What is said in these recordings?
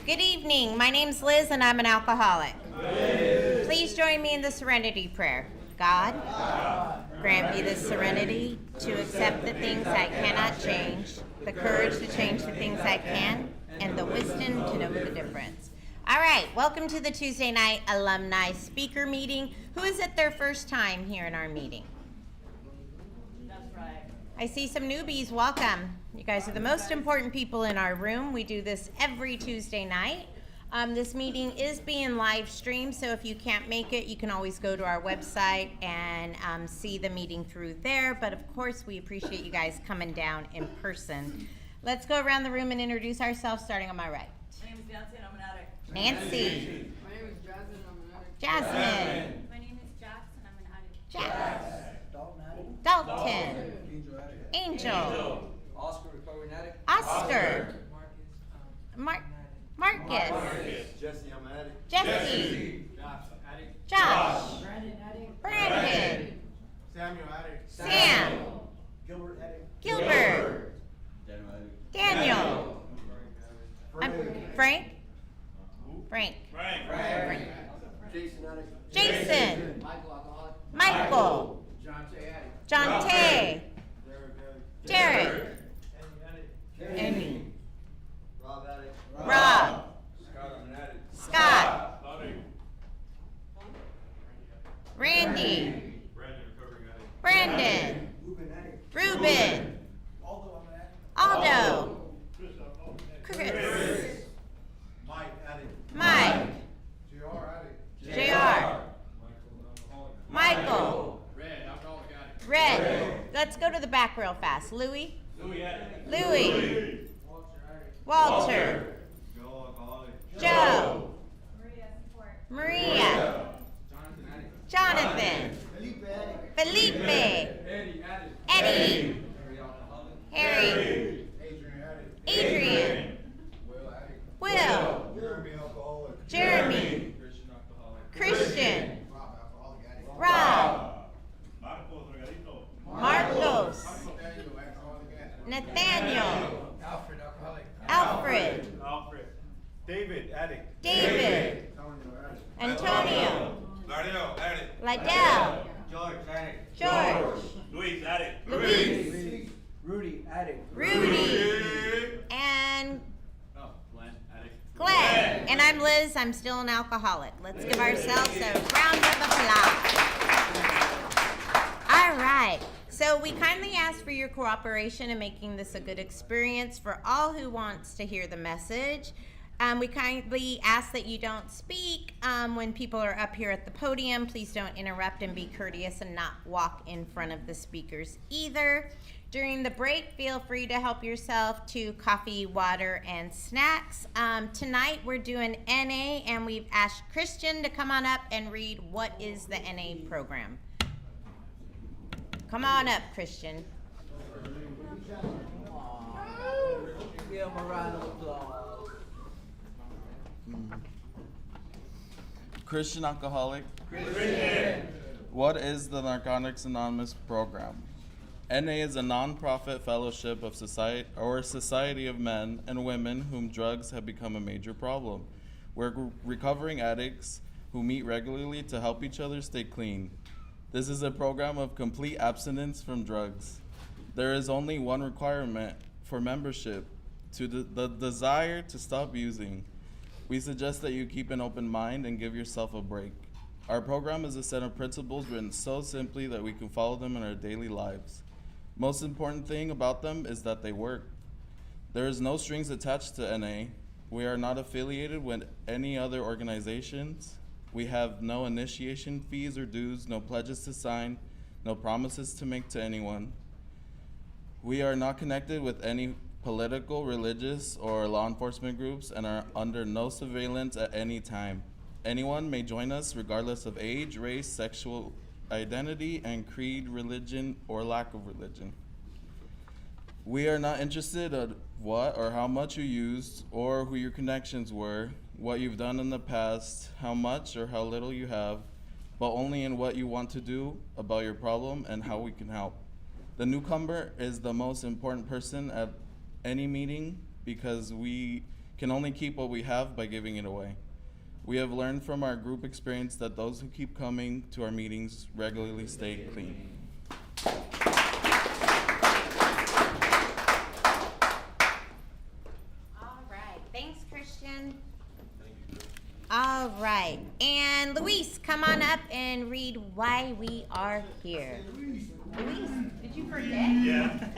Good evening. My name's Liz and I'm an alcoholic. Please join me in the serenity prayer. God, grant me the serenity to accept the things I cannot change, the courage to change the things I can, and the wisdom to know the difference. All right, welcome to the Tuesday night alumni speaker meeting. Who is it their first time here in our meeting? That's right. I see some newbies. Welcome. You guys are the most important people in our room. We do this every Tuesday night. This meeting is being live streamed, so if you can't make it, you can always go to our website and see the meeting through there. But of course, we appreciate you guys coming down in person. Let's go around the room and introduce ourselves, starting on my right. My name is Nancy and I'm an addict. Nancy. My name is Jasmine, I'm an addict. Jasmine. My name is Jax and I'm an addict. Jax. Dalton. Angel. Oscar, recovering addict. Oscar. Marcus. Jesse, I'm an addict. Jesse. Josh, addict. Josh. Brandon, addict. Brandon. Samuel, addict. Sam. Gilbert, addict. Gilbert. Daniel, addict. Daniel. Frank. Frank. Jason, addict. Jason. Michael, alcoholic. Michael. John Tay, addict. John Tay. Derek. Kenny. Rob, addict. Rob. Scott, I'm an addict. Scott. Randy. Brandon, recovering addict. Brandon. Ruben, addict. Ruben. Aldo, I'm an addict. Aldo. Chris. Mike, addict. Mike. JR, addict. JR. Michael. Red, alcoholic, addict. Red. Let's go to the back real fast. Louie. Louis, addict. Louie. Walter, addict. Walter. Joe, alcoholic. Joe. Maria, support. Maria. Jonathan, addict. Jonathan. Felipe, addict. Felipe. Eddie, addict. Eddie. Harry, alcoholic. Harry. Adrian, addict. Adrian. Will, addict. Will. Jeremy, alcoholic. Jeremy. Christian, alcoholic. Christian. Rob, alcoholic, addict. Rob. Marcos, regalito. Marcos. Nathaniel, alcoholic, addict. Nathaniel. Alfred, alcoholic. Alfred. Alfred. David, addict. David. Antonio. Dario, addict. Lydell. George, addict. George. Luis, addict. Luis. Rudy, addict. Rudy. And Oh, Glenn, addict. Glenn. And I'm Liz. I'm still an alcoholic. Let's give ourselves a round of applause. All right. So we kindly ask for your cooperation in making this a good experience for all who wants to hear the message. We kindly ask that you don't speak when people are up here at the podium. Please don't interrupt, and be courteous and not walk in front of the speakers either. During the break, feel free to help yourself to coffee, water, and snacks. Tonight we're doing NA, and we've asked Christian to come on up and read what is the NA program. Come on up, Christian. Give him a round of applause. Christian alcoholic. Christian. What is the Narcotics Anonymous program? NA is a non-profit fellowship of society of men and women whom drugs have become a major problem. We're recovering addicts who meet regularly to help each other stay clean. This is a program of complete abstinence from drugs. There is only one requirement for membership: to the desire to stop using. We suggest that you keep an open mind and give yourself a break. Our program is a set of principles written so simply that we can follow them in our daily lives. Most important thing about them is that they work. There is no strings attached to NA. We are not affiliated with any other organizations. We have no initiation fees or dues, no pledges to sign, no promises to make to anyone. We are not connected with any political, religious, or law enforcement groups and are under no surveillance at any time. Anyone may join us regardless of age, race, sexual identity, and creed, religion, or lack of religion. We are not interested in what or how much you used, or who your connections were, what you've done in the past, how much or how little you have, but only in what you want to do about your problem and how we can help. The newcomer is the most important person at any meeting because we can only keep what we have by giving it away. We have learned from our group experience that those who keep coming to our meetings regularly stay clean. All right. Thanks, Christian. All right. And Luis, come on up and read why we are here. Luis, did you forget? Yeah.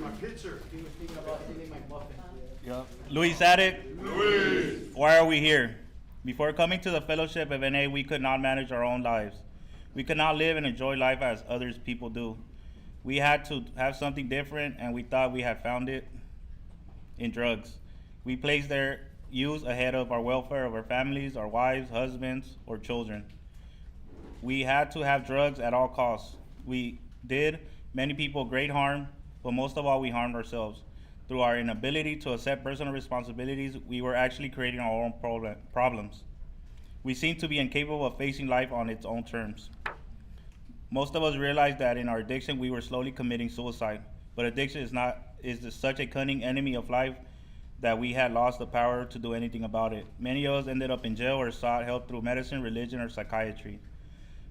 My picture. He was thinking about stealing my muffin. Luis Addict. Luis. Why are we here? Before coming to the fellowship of NA, we could not manage our own lives. We could not live and enjoy life as others people do. We had to have something different, and we thought we had found it in drugs. We placed their use ahead of our welfare of our families, our wives, husbands, or children. We had to have drugs at all costs. We did many people great harm, but most of all, we harmed ourselves. Through our inability to accept personal responsibilities, we were actually creating our own problems. We seemed to be incapable of facing life on its own terms. Most of us realized that in our addiction, we were slowly committing suicide. But addiction is such a cunning enemy of life that we had lost the power to do anything about it. Many of us ended up in jail or sought help through medicine, religion, or psychiatry.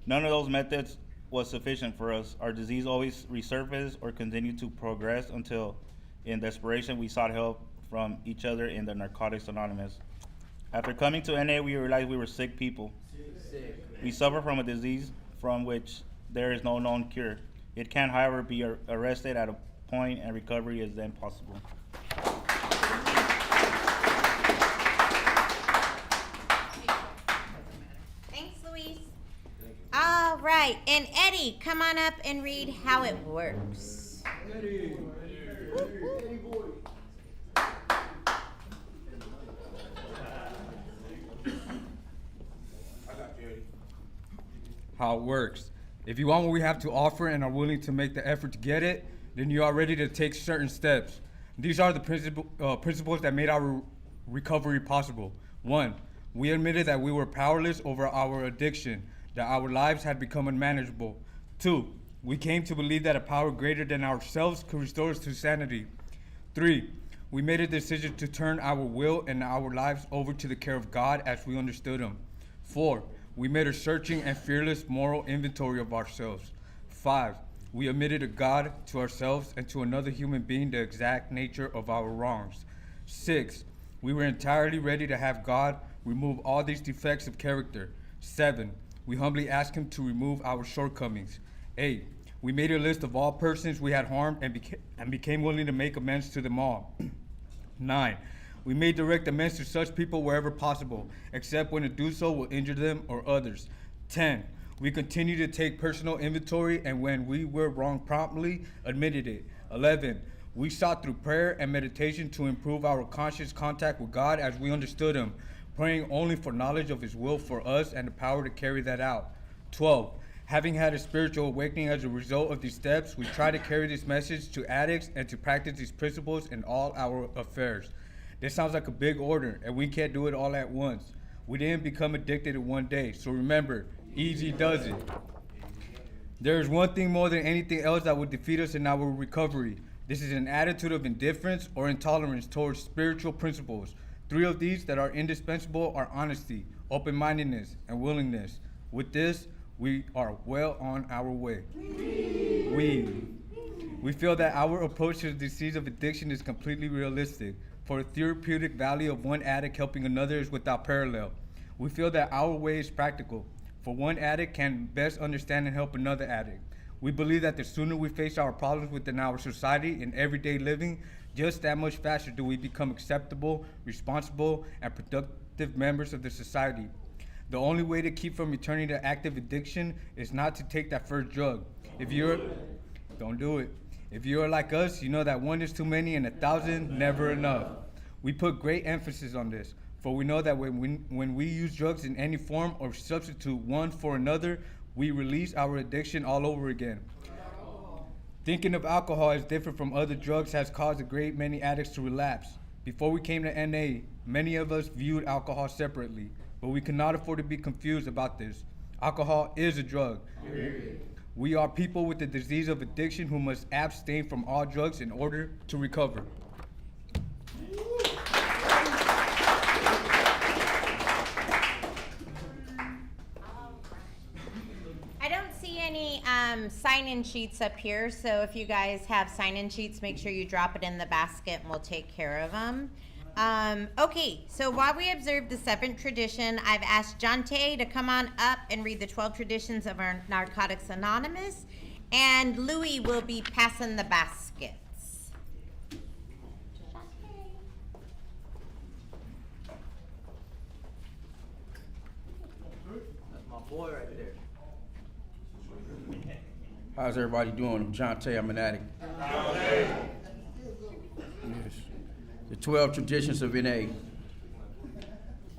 None of those methods was sufficient for us. Our disease always resurfaced or continued to progress until, in desperation, we sought help from each other in the Narcotics Anonymous. After coming to NA, we realized we were sick people. We suffer from a disease from which there is no known cure. It can, however, be arrested at a point, and recovery is then possible. Thanks, Luis. All right. And Eddie, come on up and read how it works. Eddie boy. How it works. If you want what we have to offer and are willing to make the effort to get it, then you are ready to take certain steps. These are the principles that made our recovery possible. 1, we admitted that we were powerless over our addiction, that our lives had become unmanageable. 2, we came to believe that a power greater than ourselves could restore us to sanity. 3, we made a decision to turn our will and our lives over to the care of God as we understood Him. 4, we made a searching and fearless moral inventory of ourselves. 5, we admitted to God, to ourselves, and to another human being the exact nature of our wrongs. 6, We were entirely ready to have God remove all these defects of character. 7. We humbly asked him to remove our shortcomings. 8. We made a list of all persons we had harmed and became willing to make amends to them all. 9. We made direct amends to such people wherever possible, except when to do so will injure them or others. 10. We continued to take personal inventory, and when we were wrong promptly, admitted it. 11. We sought through prayer and meditation to improve our conscious contact with God as we understood him, praying only for knowledge of his will for us and the power to carry that out. 12. Having had a spiritual awakening as a result of these steps, we try to carry this message to addicts and to practice these principles in all our affairs. This sounds like a big order, and we can't do it all at once. We didn't become addicted in one day, so remember, easy does it. There is one thing more than anything else that would defeat us in our recovery. This is an attitude of indifference or intolerance towards spiritual principles. 3 of these that are indispensable are honesty, open-mindedness, and willingness. With this, we are well on our way. We feel that our approach to the disease of addiction is completely realistic. For the therapeutic value of one addict helping another is without parallel. We feel that our way is practical, for one addict can best understand and help another addict. We believe that the sooner we face our problems within our society and everyday living, just that much faster do we become acceptable, responsible, and productive members of the society. The only way to keep from returning to active addiction is not to take that first drug. Don't do it. If you are like us, you know that 1 is too many and 1,000 never enough. We put great emphasis on this, for we know that when we use drugs in any form or substitute one for another, we release our addiction all over again. Thinking of alcohol as different from other drugs has caused a great many addicts to relapse. Before we came to NA, many of us viewed alcohol separately, but we cannot afford to be confused about this. Alcohol is a drug. We are people with the disease of addiction who must abstain from all drugs in order to recover. I don't see any sign-in sheets up here, so if you guys have sign-in sheets, make sure you drop it in the basket and we'll take care of them. Okay, so while we observe the 7th tradition, I've asked Jante to come on up and read the 12 traditions of our Narcotics Anonymous, and Louis will be passing the baskets. That's my boy right there. How's everybody doing? I'm John Tay. I'm an addict. Yes. The 12 traditions of NA.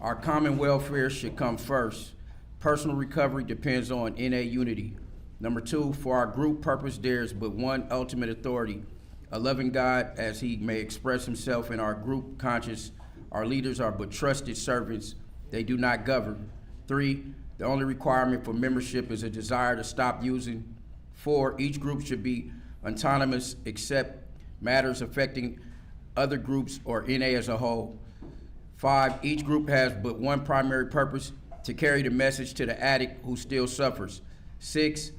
Our common welfare should come first. Personal recovery depends on NA unity. Number 2, for our group purpose, there is but one ultimate authority, a loving God as he may express himself in our group conscience. Our leaders are but trusted servants. They do not govern. 3, the only requirement for membership is a desire to stop using. 4, each group should be autonomous except matters affecting other groups or NA as a whole. 5, each group has but one primary purpose, to carry the message to the addict who still suffers. 6,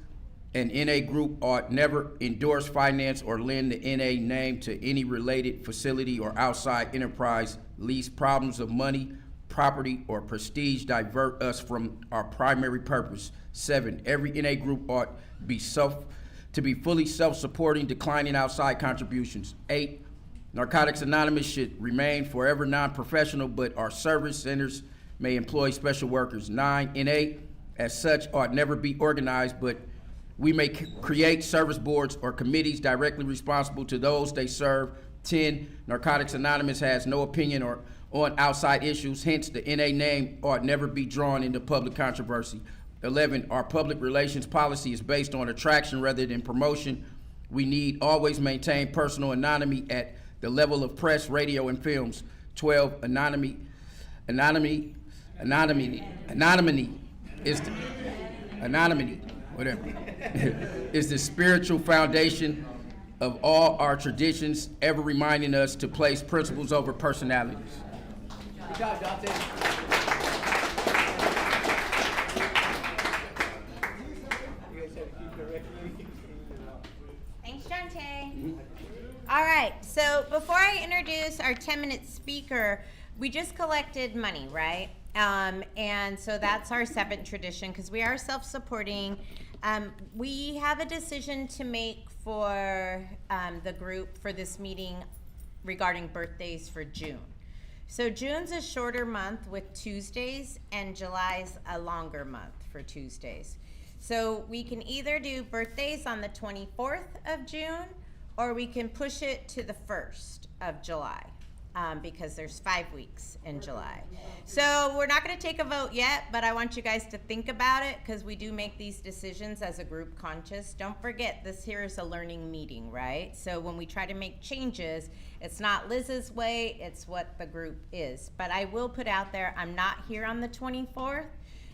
an NA group ought never endorse, finance, or lend the NA name to any related facility or outside enterprise, lest problems of money, property, or prestige divert us from our primary purpose. 7, every NA group ought to be fully self-supporting, declining outside contributions. 8, Narcotics Anonymous should remain forever non-professional, but our service centers may employ special workers. 9, NA as such ought never be organized, but we may create service boards or committees directly responsible to those they serve. 10, Narcotics Anonymous has no opinion on outside issues, hence the NA name ought never be drawn into public controversy. 11, our public relations policy is based on attraction rather than promotion. We need always maintain personal anonymity at the level of press, radio, and films. 12, anonymity is the spiritual foundation of all our traditions, ever reminding us to place principles over personalities. Good job, Dante. Thanks, Jante. All right, so before I introduce our 10-minute speaker, we just collected money, right? And so that's our seventh tradition because we are self-supporting. We have a decision to make for the group for this meeting regarding birthdays for June. So June's a shorter month with Tuesdays, and July's a longer month for Tuesdays. So we can either do birthdays on the 24th of June, or we can push it to the 1st of July, because there's 5 weeks in July. So we're not gonna take a vote yet, but I want you guys to think about it, because we do make these decisions as a group conscious. Don't forget, this here is a learning meeting, right? So when we try to make changes, it's not Liz's way, it's what the group is. But I will put out there, I'm not here on the 24th,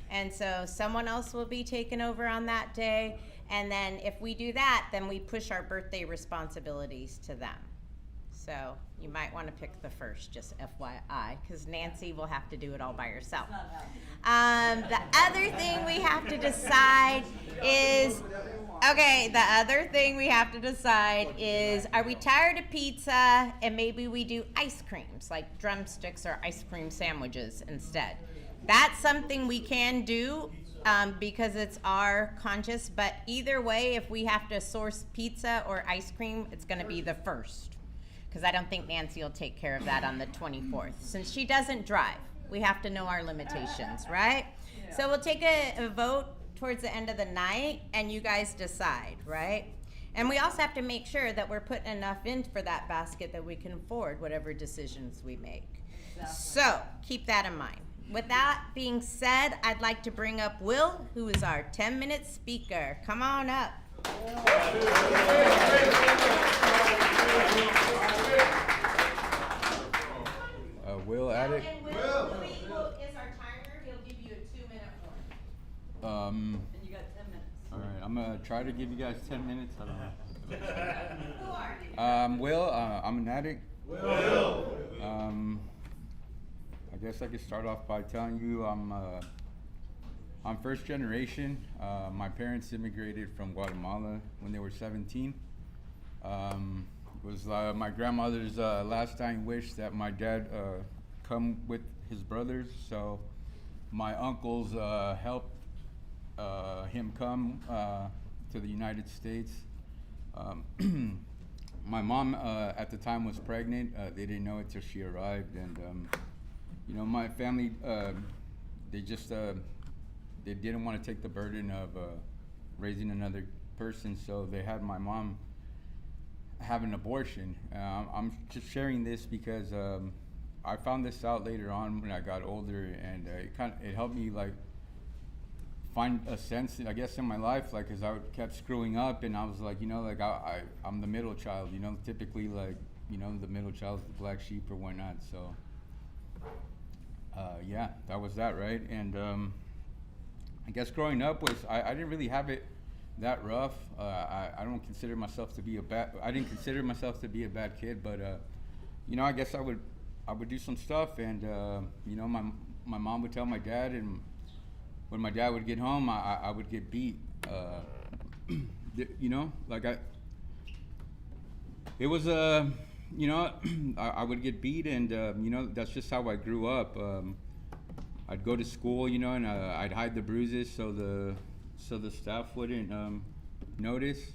and so someone else will be taking over on that day. And then if we do that, then we push our birthday responsibilities to them. So you might want to pick the 1st, just FYI, because Nancy will have to do it all by herself. The other thing we have to decide is, are we tired of pizza and maybe we do ice creams, like drumsticks or ice cream sandwiches instead? That's something we can do because it's our conscious, but either way, if we have to source pizza or ice cream, it's going to be the 1st. Because I don't think Nancy will take care of that on the 24th. Since she doesn't drive, we have to know our limitations, right? Yeah. So we'll take a vote towards the end of the night, and you guys decide, right? And we also have to make sure that we're putting enough in for that basket that we can afford whatever decisions we make. Exactly. So keep that in mind. With that being said, I'd like to bring up Will, who is our 10-minute speaker. Come on up. Will at it. And Will is our timer. He'll give you a 2-minute warning. And you got 10 minutes. All right, I'm gonna try to give you guys 10 minutes. I don't know. Who are you? Will, I'm an addict. Will. I guess I could start off by telling you I'm first generation. My parents immigrated from Guatemala when they were 17. It was my grandmother's last dying wish that my dad come with his brothers. So my uncles helped him come to the United States. My mom at the time was pregnant. They didn't know it till she arrived, and my family they didn't want to take the burden of raising another person, so they had my mom have an abortion. I'm just sharing this because I found this out later on when I got older, and it helped me like find a sense, I guess, in my life, like, cause I kept screwing up, and I was like, I'm the middle child, typically, like, the middle child's the black sheep or whatnot. So yeah, that was that, right? And I guess growing up I didn't really have it that rough. I don't consider myself to be I didn't consider myself to be a bad kid, but I guess I would do some stuff, and my mom would tell my dad, and when my dad would get home, I would get beat. It was I would get beat, and that's just how I grew up. I'd go to school, and I'd hide the bruises so the staff wouldn't notice,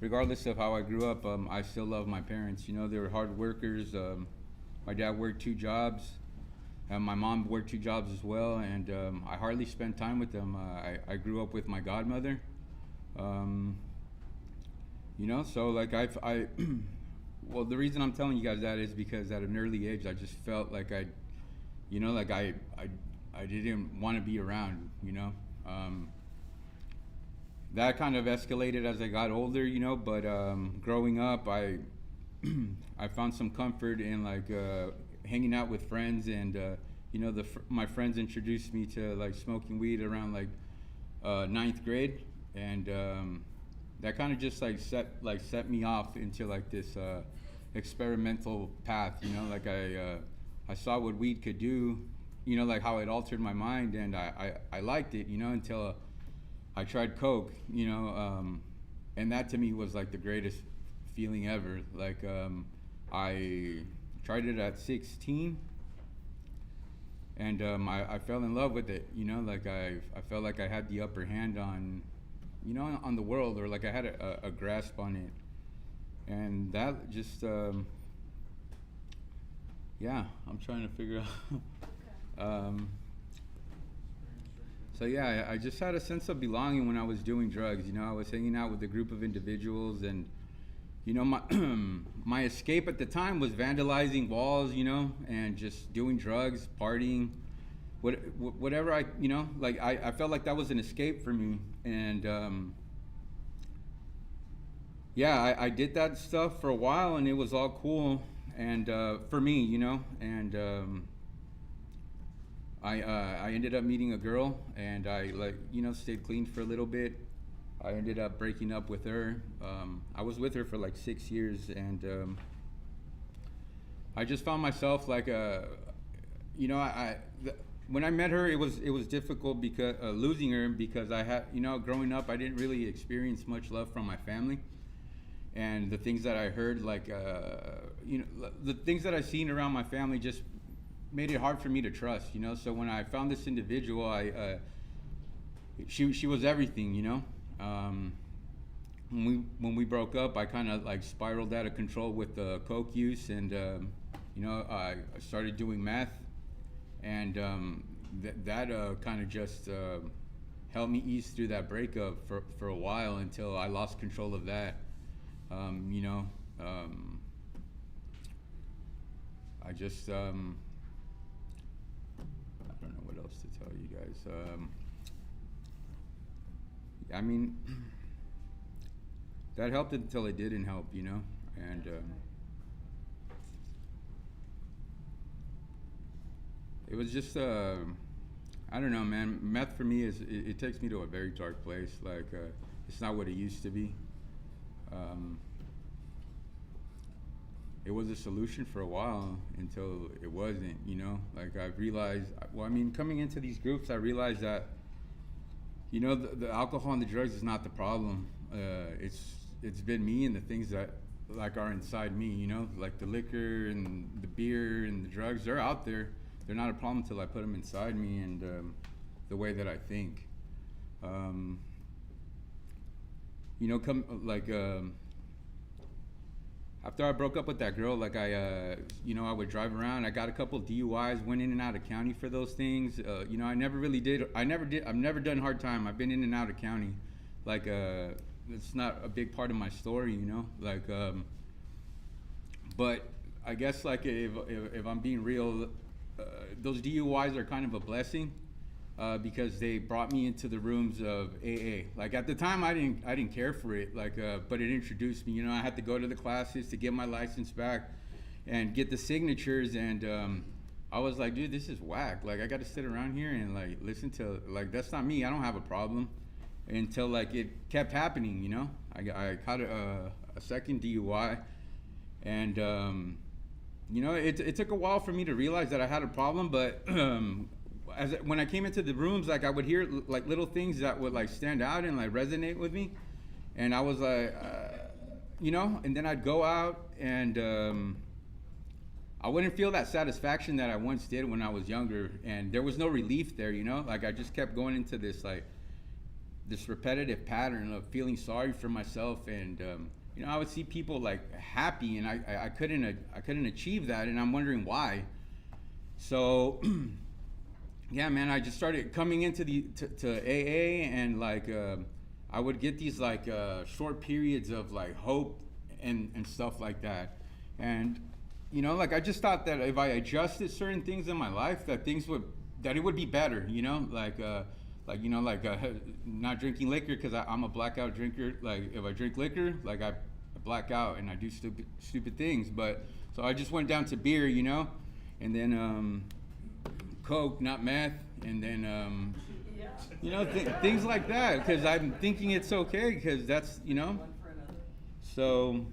regardless of how I grew up, I still love my parents. They were hard workers. My dad worked 2 jobs, and my mom worked 2 jobs as well, and I hardly spent time with them. I grew up with my godmother, so like well, the reason I'm telling you guys that is because at an early age, I just felt like I didn't want to be around, that kind of escalated as I got older, but growing up, I found some comfort in like hanging out with friends, and my friends introduced me to like smoking weed around like 9th grade, and that kind of just like set me off into like this experimental path, like I saw what weed could do, like how it altered my mind, and I liked it, until I tried coke, and that to me was like the greatest feeling ever. Like I tried it at 16, and I fell in love with it. You know, like I felt like I had the upper hand on, you know, on the world, or like I had a grasp on it, and that just yeah, I'm trying to figure out. So yeah, I just had a sense of belonging when I was doing drugs. You know, I was hanging out with a group of individuals, and you know, my my escape at the time was vandalizing walls, you know, and just doing drugs, partying, whatever you know, like I felt like that was an escape for me, and yeah, I did that stuff for a while, and it was all cool, and for me, you know, and I ended up meeting a girl, and I, like, you know, stayed clean for a little bit. I ended up breaking up with her. I was with her for like 6 years, and I just found myself like you know, when I met her, it was difficult because losing her, because I had, you know, growing up, I didn't really experience much love from my family, and the things that I heard, like you know, the things that I seen around my family just made it hard for me to trust, you know. So when I found this individual, she was everything, you know. When we broke up, I kind of like spiraled out of control with the coke use, and you know, I started doing meth, and that kind of just helped me ease through that breakup for a while, until I lost control of that. You know, I just I don't know what else to tell you guys. I mean, that helped until it didn't help, you know, and it was just I don't know, man. Meth for me it takes me to a very dark place. Like it's not what it used to be. It was a solution for a while until it wasn't, you know. Like I realized, well, I mean, coming into these groups, I realized that, you know, the alcohol and the drugs is not the problem. It's been me and the things that like are inside me, you know, like the liquor and the beer and the drugs. They're out there. They're not a problem until I put them inside me, and the way that I think. You know, after I broke up with that girl, like you know, I would drive around. I got a couple DUIs, went in and out of county for those things. You know, I've never done hard time. I've been in and out of county. Like, it's not a big part of my story, you know. Like, but I guess like if I'm being real, those DUIs are kind of a blessing. Because they brought me into the rooms of AA. Like at the time, I didn't care for it. Like, but it introduced me. You know, I had to go to the classes to get my license back, and get the signatures. And I was like, dude, this is whack. Like, I got to sit around here and like listen to, like, that's not me. I don't have a problem. Until like it kept happening. You know, I caught a second DUI, and you know, it took a while for me to realize that I had a problem, but. When I came into the rooms, like I would hear like little things that would like stand out and like resonate with me, and I was like, you know, and then I'd go out, and I wouldn't feel that satisfaction that I once did when I was younger, and there was no relief there, you know. Like I just kept going into this like this repetitive pattern of feeling sorry for myself, and you know, I would see people like happy, and I couldn't achieve that, and I'm wondering why. So. Yeah, man, I just started coming into to AA, and like I would get these like short periods of like hope and stuff like that, and you know, like I just thought that if I adjusted certain things in my life, that it would be better, you know, like you know, like not drinking liquor, because I'm a blackout drinker. Like if I drink liquor, like I black out and I do stupid things. But so I just went down to beer, you know, and then coke, not meth, and then you know, things like that, because I'm thinking it's okay, because that's, you know. So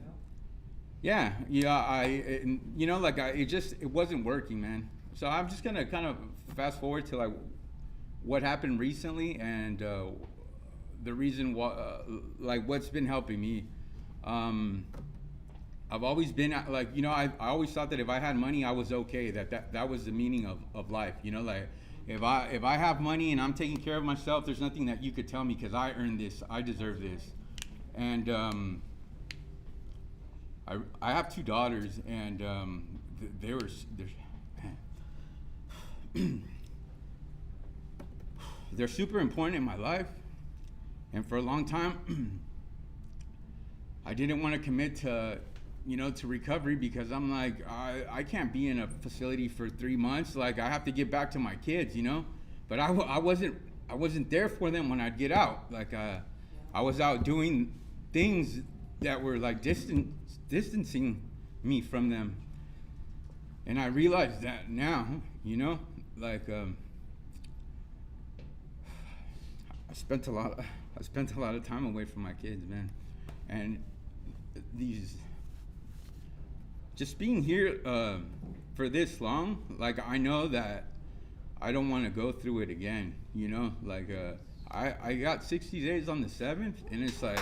yeah, you know, like it wasn't working, man. So I'm just gonna kind of fast forward to like what happened recently, and the reason why, like what's been helping me. I've always been like, you know, I always thought that if I had money, I was okay. That was the meaning of life. You know, like if I have money and I'm taking care of myself, there's nothing that you could tell me because I earned this, I deserve this. And I have 2 daughters, and they're super important in my life. And for a long time, I didn't want to commit to, you know, to recovery because I'm like, I can't be in a facility for 3 months. Like, I have to get back to my kids, you know. But I wasn't there for them when I'd get out. Like, I was out doing things that were like distancing me from them. And I realized that now, you know, like I spent a lot of time away from my kids, man. And just being here for this long, like, I know that I don't want to go through it again, you know. Like, I got 60 days on the 7th, and it's like,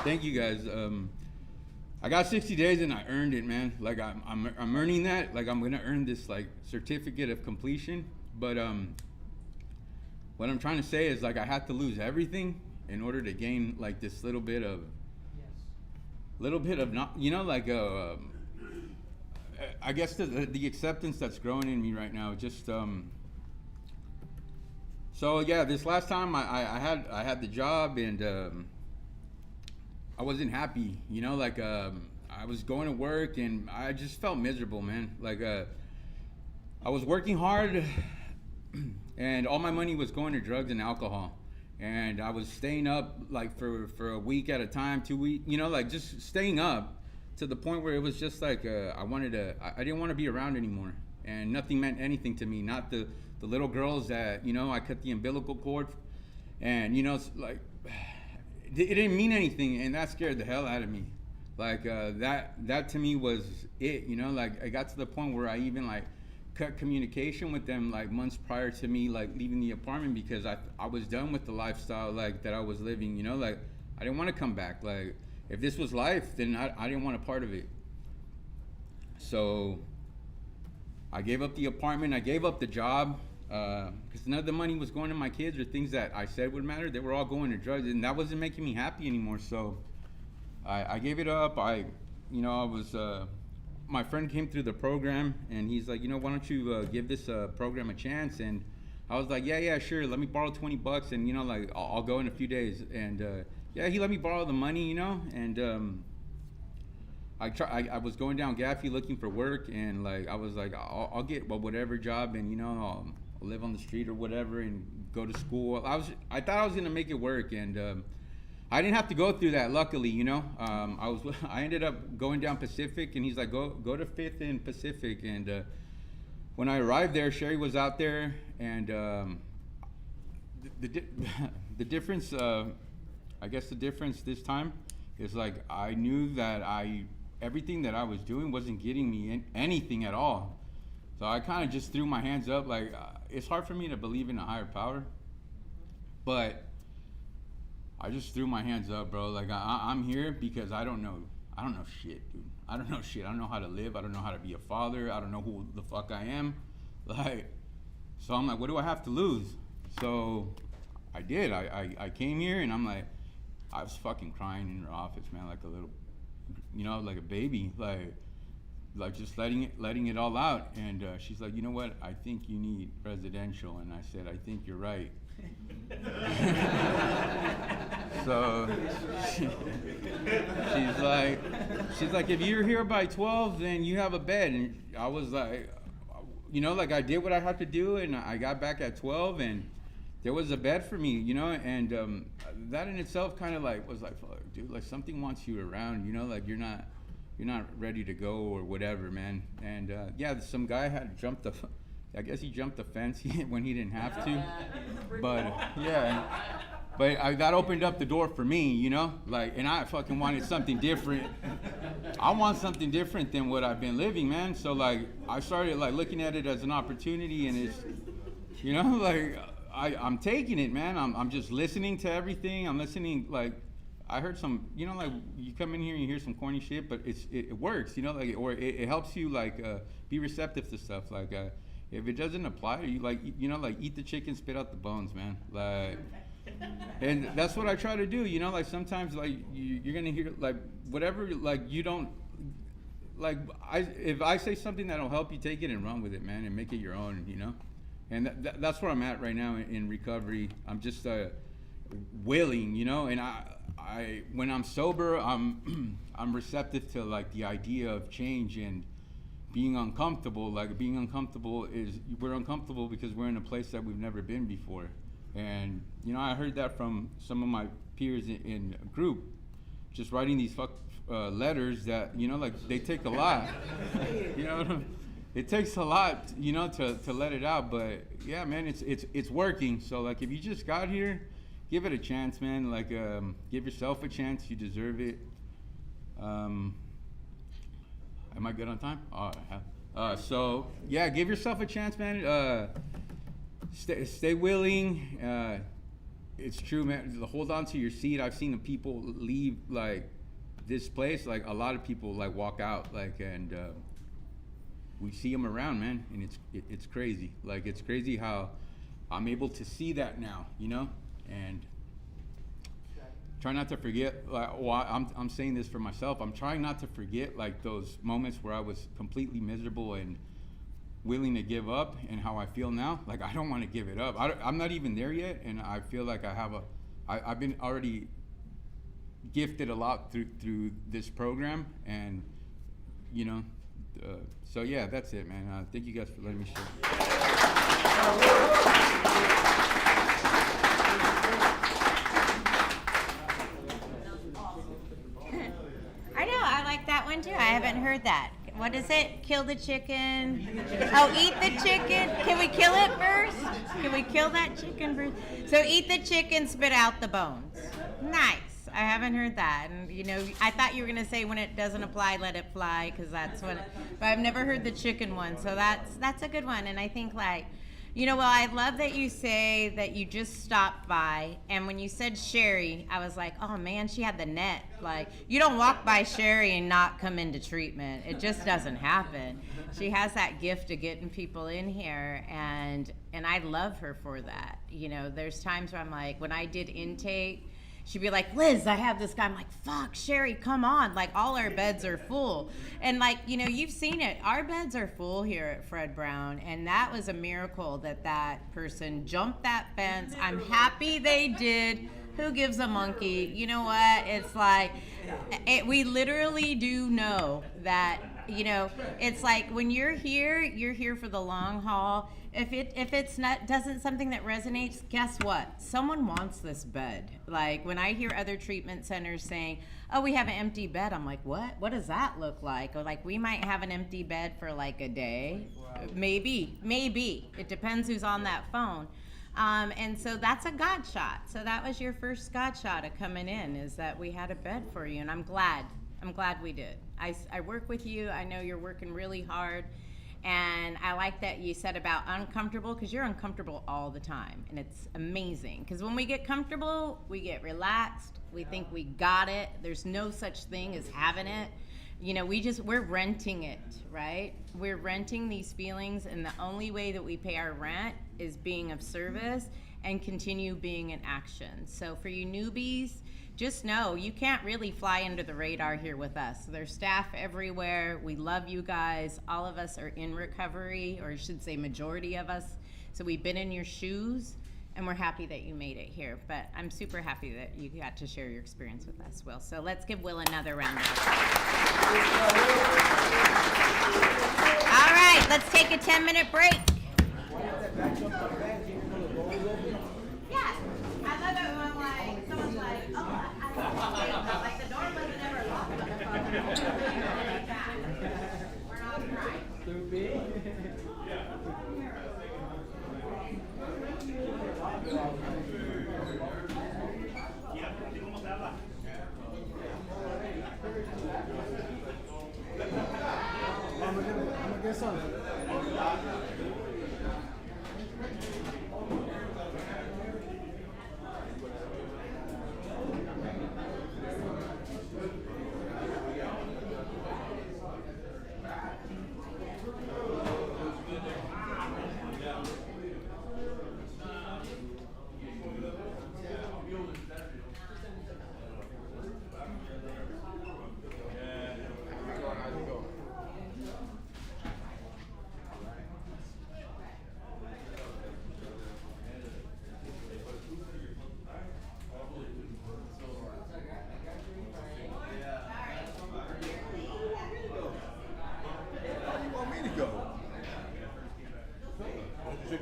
thank you guys. I got 60 days and I earned it, man. Like, I'm earning that. Like, I'm gonna earn this like certificate of completion. But what I'm trying to say is, like, I had to lose everything in order to gain like this little bit of not, you know, like I guess the acceptance that's growing in me right now. Just so yeah, this last time I had the job, and I wasn't happy, you know, like I was going to work and I just felt miserable, man. Like I was working hard and all my money was going to drugs and alcohol, and I was staying up like for a week at a time, 2 weeks, you know, like just staying up to the point where it was just like I didn't want to be around anymore, and nothing meant anything to me. Not the little girls that, you know, I cut the umbilical cord, and, you know, it's like it didn't mean anything, and that scared the hell out of me. Like that to me was it, you know. Like, I got to the point where I even like cut communication with them like months prior to me like leaving the apartment, because I was done with the lifestyle like that I was living, you know. Like, I didn't want to come back. Like, if this was life, then I didn't want a part of it. So I gave up the apartment, I gave up the job, because none of the money was going to my kids or things that I said would matter. They were all going to drugs, and that wasn't making me happy anymore. So I gave it up. I was, my friend came through the program, and he's like, you know, why don't you give this program a chance? And I was like, yeah, sure. Let me borrow $20, and, you know, like, I'll go in a few days. And yeah, he let me borrow the money, you know. And I was going down Gaffey looking for work, and like I was like, I'll get whatever job, and, you know, I'll live on the street or whatever, and go to school. I thought I was gonna make it work, and I didn't have to go through that, luckily, you know. I ended up going down Pacific, and he's like, go to 5th and Pacific. And when I arrived there, Sherry was out there, and the difference, I guess the difference this time is, like, I knew that everything that I was doing wasn't getting me anything at all. So I kind of just threw my hands up. Like, it's hard for me to believe in a higher power, but I just threw my hands up, bro. Like, I'm here because I don't know shit, dude. I don't know shit. I don't know how to live. I don't know how to be a father. I don't know who the fuck I am. Like, so I'm like, what do I have to lose? So I did. I came here, and I'm like, I was fucking crying in her office, man, like a little, you know, like a baby, like just letting it all out. And she's like, you know what? I think you need residential. And I said, I think you're right. So she's like, if you're here by 12, then you have a bed. And I was like, you know, like, I did what I had to do, and I got back at 12, and there was a bed for me, you know. And that in itself kind of like was like, fuck, dude, like, something wants you around, you know, like you're not ready to go or whatever, man. And yeah, some guy had jumped I guess he jumped the fence when he didn't have to. But yeah, but that opened up the door for me, you know, like, and I fucking wanted something different. I want something different than what I've been living, man. So like, I started like looking at it as an opportunity, and it's, you know, like, I'm taking it, man. I'm just listening to everything. I'm listening, like, I heard some, you know, like, you come in here and you hear some corny shit, but it works, you know, like, or it helps you, like, be receptive to stuff. Like, if it doesn't apply to you, like, you know, like, eat the chicken, spit out the bones, man. Like, and that's what I try to do, you know, like, sometimes, like, you're gonna hear, like, whatever, like, you don't, like, if I say something that'll help you, take it and run with it, man, and make it your own, you know? And that's where I'm at right now in recovery. I'm just willing, you know, and I when I'm sober, I'm receptive to, like, the idea of change and being uncomfortable. Like, being uncomfortable is, we're uncomfortable because we're in a place that we've never been before. And, you know, I heard that from some of my peers in a group, just writing these letters that, you know, like, they take a lot. You know, it takes a lot, you know, to let it out. But yeah, man, it's working. So, like, if you just got here, give it a chance, man. Like, give yourself a chance. You deserve it. Am I good on time? So yeah, give yourself a chance, man. Stay willing. It's true, man. Hold on to your seat. I've seen the people leave, like, this place. Like, a lot of people, like, walk out, like, and we see them around, man, and it's crazy. Like, it's crazy how I'm able to see that now, you know, and try not to forget. Like, well, I'm saying this for myself. I'm trying not to forget, like, those moments where I was completely miserable and willing to give up, and how I feel now. Like, I don't want to give it up. I'm not even there yet, and I feel like I've been already gifted a lot through this program, and, you know. So yeah, that's it, man. Thank you guys for letting me share. I know, I like that one too. I haven't heard that. What is it? Kill the chicken. Oh, eat the chicken. Can we kill it first? Can we kill that chicken first? So eat the chicken, spit out the bones. Nice. I haven't heard that. And, you know, I thought you were going to say when it doesn't apply, let it fly, because that's what, but I've never heard the chicken one. So that's a good one. And I think, like, you know, well, I love that you say that you just stopped by. And when you said Sherry, I was like, oh man, she had the net. Like, you don't walk by Sherry and not come into treatment. It just doesn't happen. She has that gift of getting people in here, and I love her for that. You know, there's times where I'm like, when I did intake, she'd be like, Liz, I have this guy. I'm like, fuck, Sherry, come on. Like, all our beds are full. And, like, you know, you've seen it. Our beds are full here at Fred Brown. And that was a miracle that person jumped that fence. I'm happy they did. Who gives a monkey? You know what? It's like, we literally do know that, you know, it's like when you're here for the long haul. If it's not doesn't something that resonates, guess what? Someone wants this bed. Like, when I hear other treatment centers saying, oh, we have an empty bed, I'm like, what? What does that look like? Or, like, we might have an empty bed for like a day. Maybe. It depends who's on that phone. And so that's a God shot. So that was your first God shot of coming in, is that we had a bed for you. And I'm glad we did. I work with you. I know you're working really hard. And I like that you said about uncomfortable, because you're uncomfortable all the time. And it's amazing, because when we get comfortable, we get relaxed. We think we got it. There's no such thing as having it. You know, we're renting it, right? We're renting these feelings, and the only way that we pay our rent is being of service and continue being in action. So for you newbies, just know you can't really fly under the radar here with us. There's staff everywhere. We love you guys. All of us are in recovery, or I should say majority of us. So we've been in your shoes, and we're happy that you made it here. But I'm super happy that you got to share your experience with us, Will. So let's give Will another round of applause. All right, let's take a 10-minute break. Yeah, I love it when, like, someone's like, oh, like the door wasn't ever locked on the phone. We're not crying. I'm gonna get some.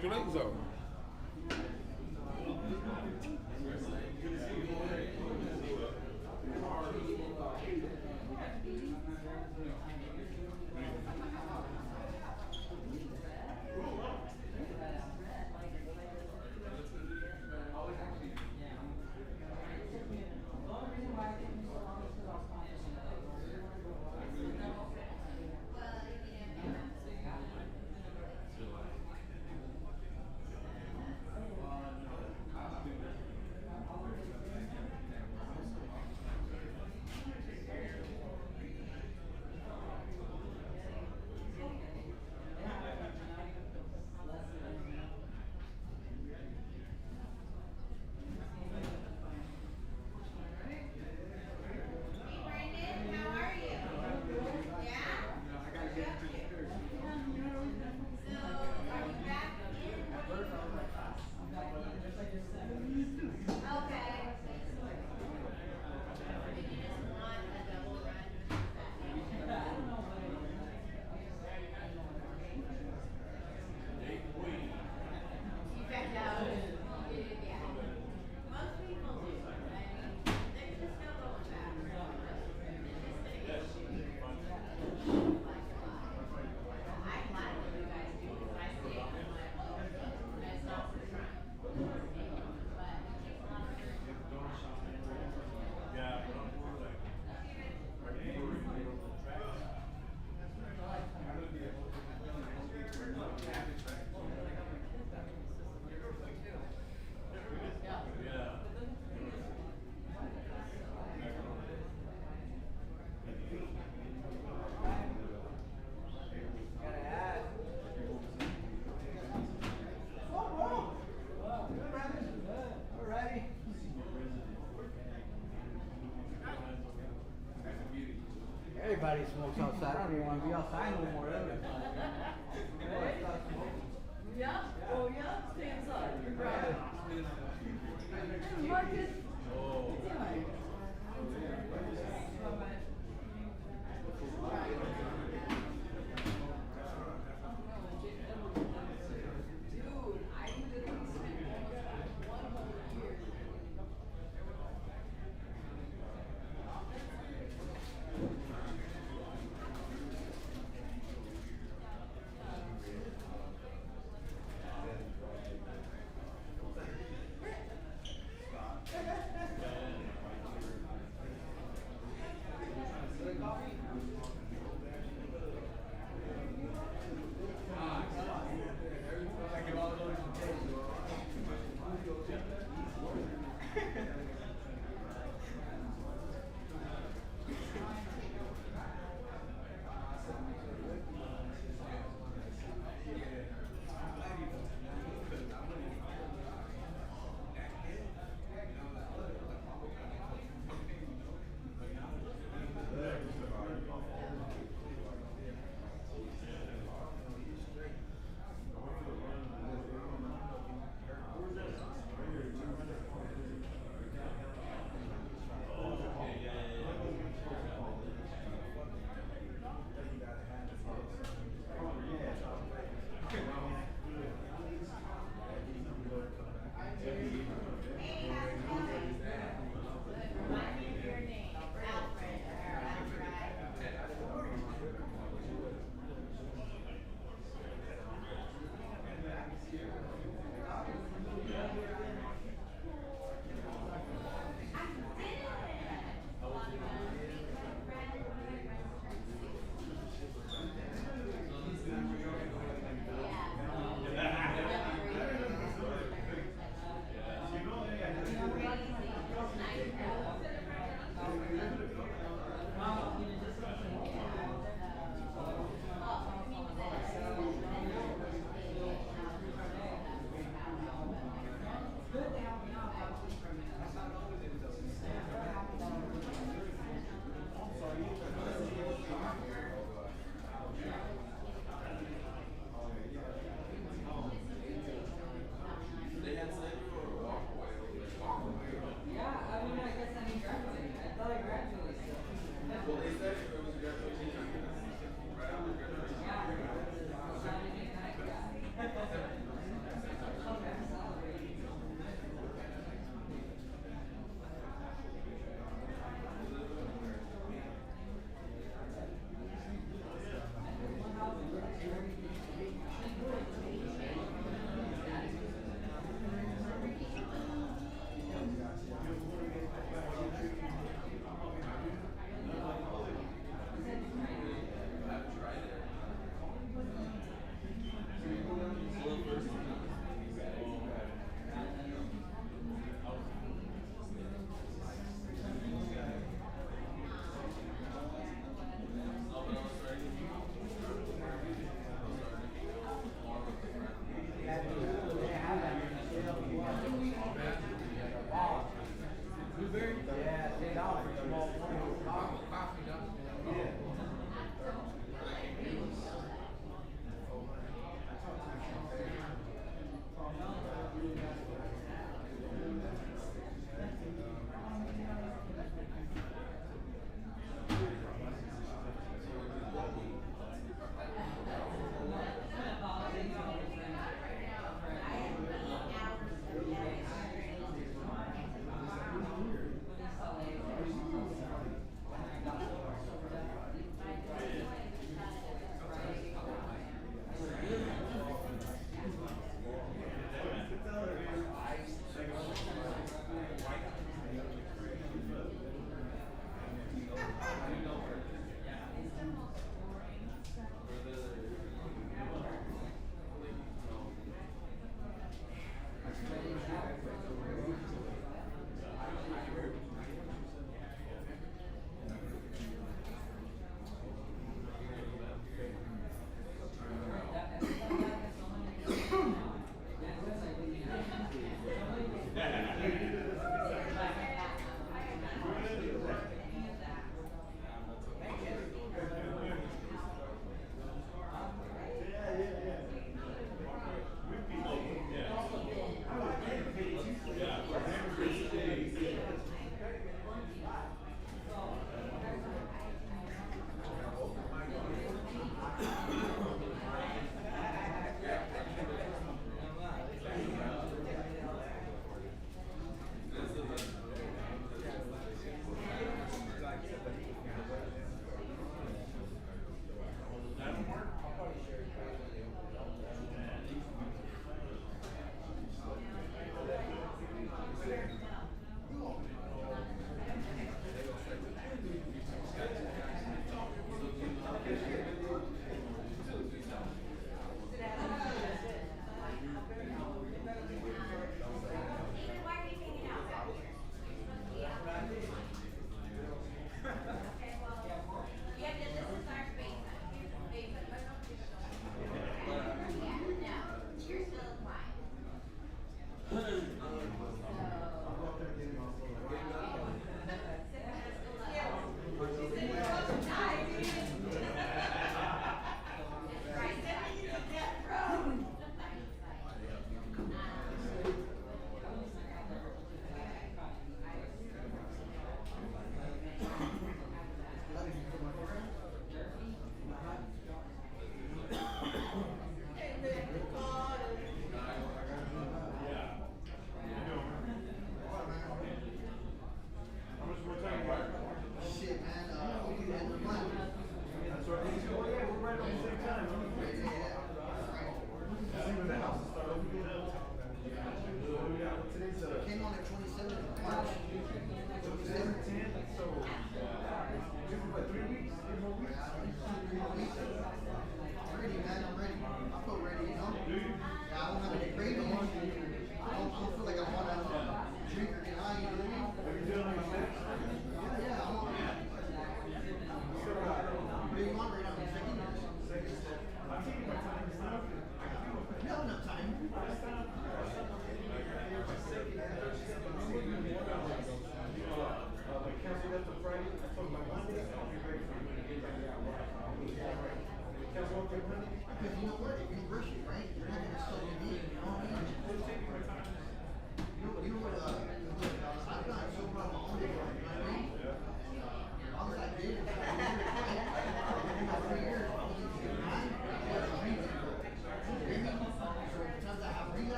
Get your legs up. Everybody smokes outside. I don't even want to be outside no more. Yeah? Oh, yeah? Stay inside. You're right. Marcus.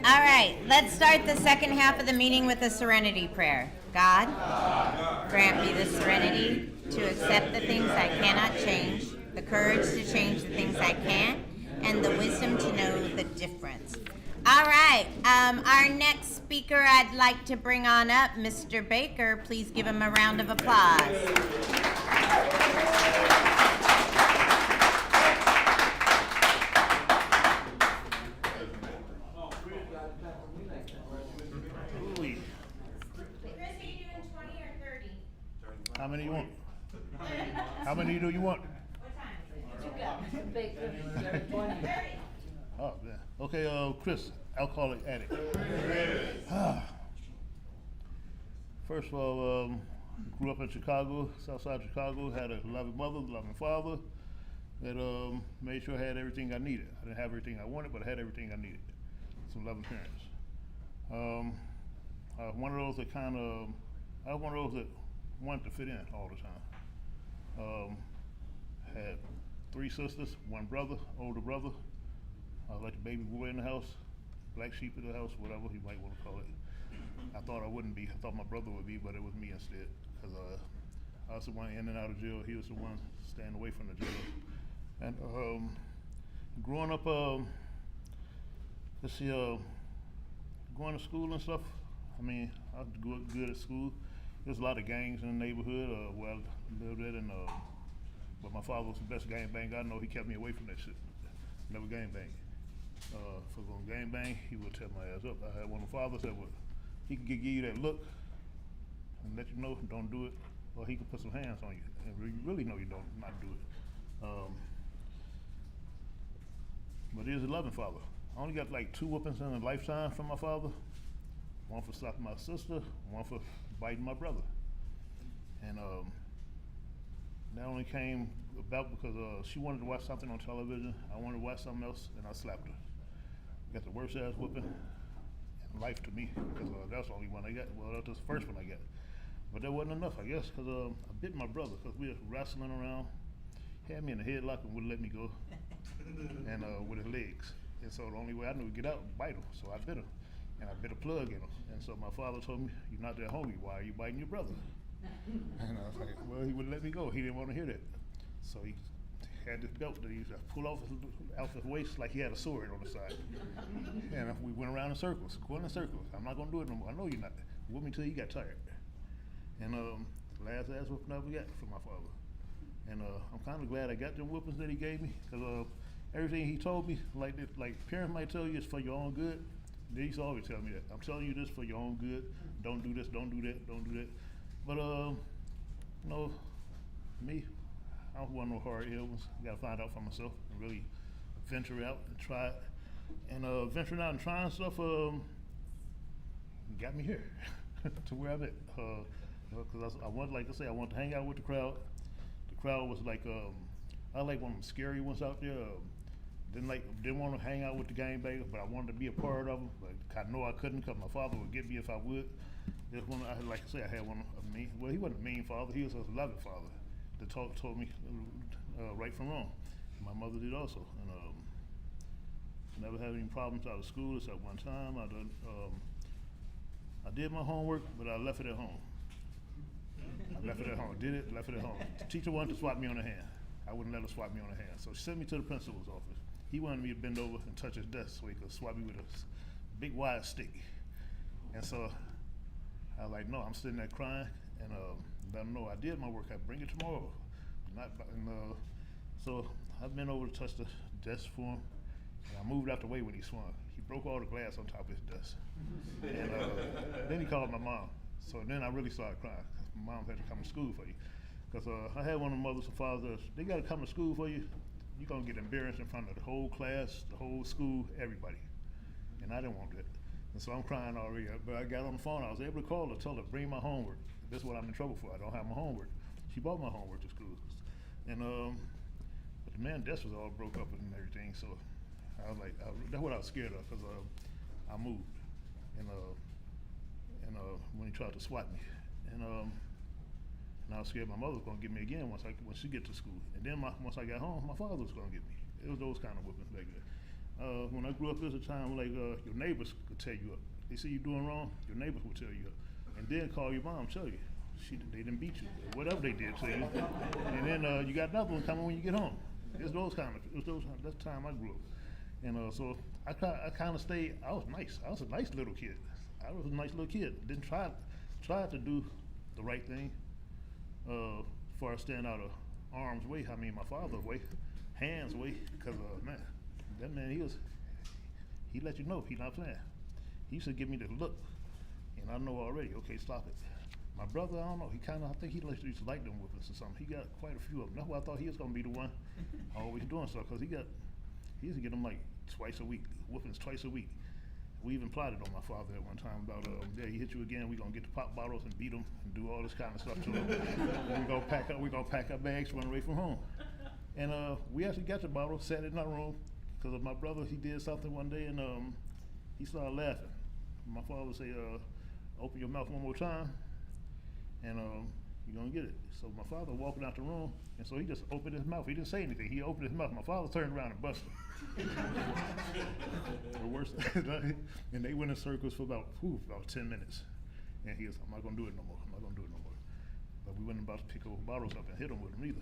All right, let's start the second half of the meeting with a serenity prayer. God, grant me the serenity to accept the things I cannot change, the courage to change the things I can, and the wisdom to know the difference. All right, our next speaker I'd like to bring on up, Mr. Baker. Please give him a round of applause. How many you want? How many do you want? Oh, yeah. Okay, Chris, alcoholic addict. First of all, grew up in Chicago, south side of Chicago, had a loving mother, loving father, that made sure I had everything I needed. I didn't have everything I wanted, but I had everything I needed. Some loving parents. One of those that I was one of those that wanted to fit in all the time. Had 3 sisters, 1 brother, older brother. Like the baby boy in the house, black sheep in the house, whatever you might want to call it. I thought I wouldn't be. I thought my brother would be, but it was me instead. Because I was the one in and out of jail. He was the one staying away from the jail. And growing up, going to school and stuff. I mean, I was good at school. There's a lot of gangs in the neighborhood where I lived at, and but my father was the best gangbang I know. He kept me away from that shit. Never gangbang. If I was gonna gangbang, he would tear my ass up. I had one of the fathers that he could give you that look and let you know don't do it, or he could put some hands on you and you really know you don't not do it. But he was a loving father. I only got like 2 whoopings in a lifetime from my father. One for slapping my sister, one for biting my brother. And that only came about because she wanted to watch something on television. I wanted to watch something else, and I slapped her. Got the worst ass whooping in life to me, because that's the only one I got. Well, that was the first one I got. But that wasn't enough, I guess, because I bit my brother, because we were wrestling around. He had me in a headlock and wouldn't let me go, and with his legs. And so the only way I knew to get out was bite him, so I bit him. And I bit a plug in him. And so my father told me, "You're not that hungry, why are you biting your brother?" And I was like, well, he wouldn't let me go. He didn't want to hear that. So he had this belt that he used to pull off his waist like he had a sword on the side. And we went around in circles, going in circles. I'm not going to do it no more. I know you're not. Whoop me till you got tired. And last ass whooping I ever got from my father. And I'm kind of glad I got them whoopings that he gave me, because everything he told me, like parents might tell you it's for your own good. They used to always tell me that. I'm telling you this for your own good. Don't do this, don't do that, don't do that. But, me, I don't want no hard illness. I gotta find out for myself and really venture out and try it. And venturing out and trying stuff got me here to where I'm at. Because I wanted, like I say, I wanted to hang out with the crowd. The crowd was like, I like one of them scary ones out there. Didn't want to hang out with the gangbangers, but I wanted to be a part of them. But I know I couldn't, because my father would get me if I would. This one, like I say, I had one of me. Well, he wasn't a mean father. He was a loving father that told me right from wrong. My mother did also. And Never had any problems out of school except one time. I did my homework, but I left it at home. I left it at home. Did it, left it at home. The teacher wanted to swat me on the hand. I wouldn't let her swat me on the hand. So she sent me to the principal's office. He wanted me to bend over and touch his desk so he could swat me with a big wide stick. And so I was like, no, I'm sitting there crying, and let him know I did my work. I bring it tomorrow. So I bent over to touch the desk for him, and I moved out the way when he swung. He broke all the glass on top of his desk. And then he called my mom. So then I really started crying. My mom had to come to school for you. Because I had one of the mothers and fathers, they got to come to school for you. You're going to get embarrassed in front of the whole class, the whole school, everybody. And I didn't want that. And so I'm crying already. But I got on the phone. I was able to call her, tell her, bring my homework. This is what I'm in trouble for. I don't have my homework. She brought my homework to school. And but the man desk was all broke up and everything. So I was like, that's what I was scared of, because I moved. And when he tried to swat me. And I was scared my mother was gonna get me again once she get to school. And then once I got home, my father was gonna get me. It was those kind of whippings back then. When I grew up, there was a time like your neighbors could tear you up. They see you doing wrong, your neighbors would tear you up, and then call your mom, tell you they didn't beat you, or whatever they did to you. And then you got another one coming when you get home. That's the time I grew up. And so I kind of stayed. I was nice. I was a nice little kid. I was a nice little kid. Didn't try to do the right thing. Far as staying out of arm's way. I mean, my father's way, hands way. Because man, that man, he let you know he not playing. He used to give me the look, and I know already. Okay, stop it. My brother, I don't know. I think he used to like them whippings or something. He got quite a few of them. That's why I thought he was gonna be the one always doing stuff. Because he used to get them like twice a week, whippings twice a week. We even plotted on my father at one time about, he hit you again, we gonna get the pop bottles and beat him and do all this kind of stuff to him. And we gonna pack our bags, run away from home. And we actually got the bottle, sat in our room, because of my brother, he did something one day, and he started laughing. My father would say, open your mouth one more time, and you're gonna get it. So my father walking out the room, and so he just opened his mouth. He didn't say anything. He opened his mouth. My father turned around and busted him. Or worse, and they went in circles for about 10 minutes. And he was, I'm not gonna do it no more. I'm not gonna do it no more. But we weren't about to pick up bottles up and hit them with them either.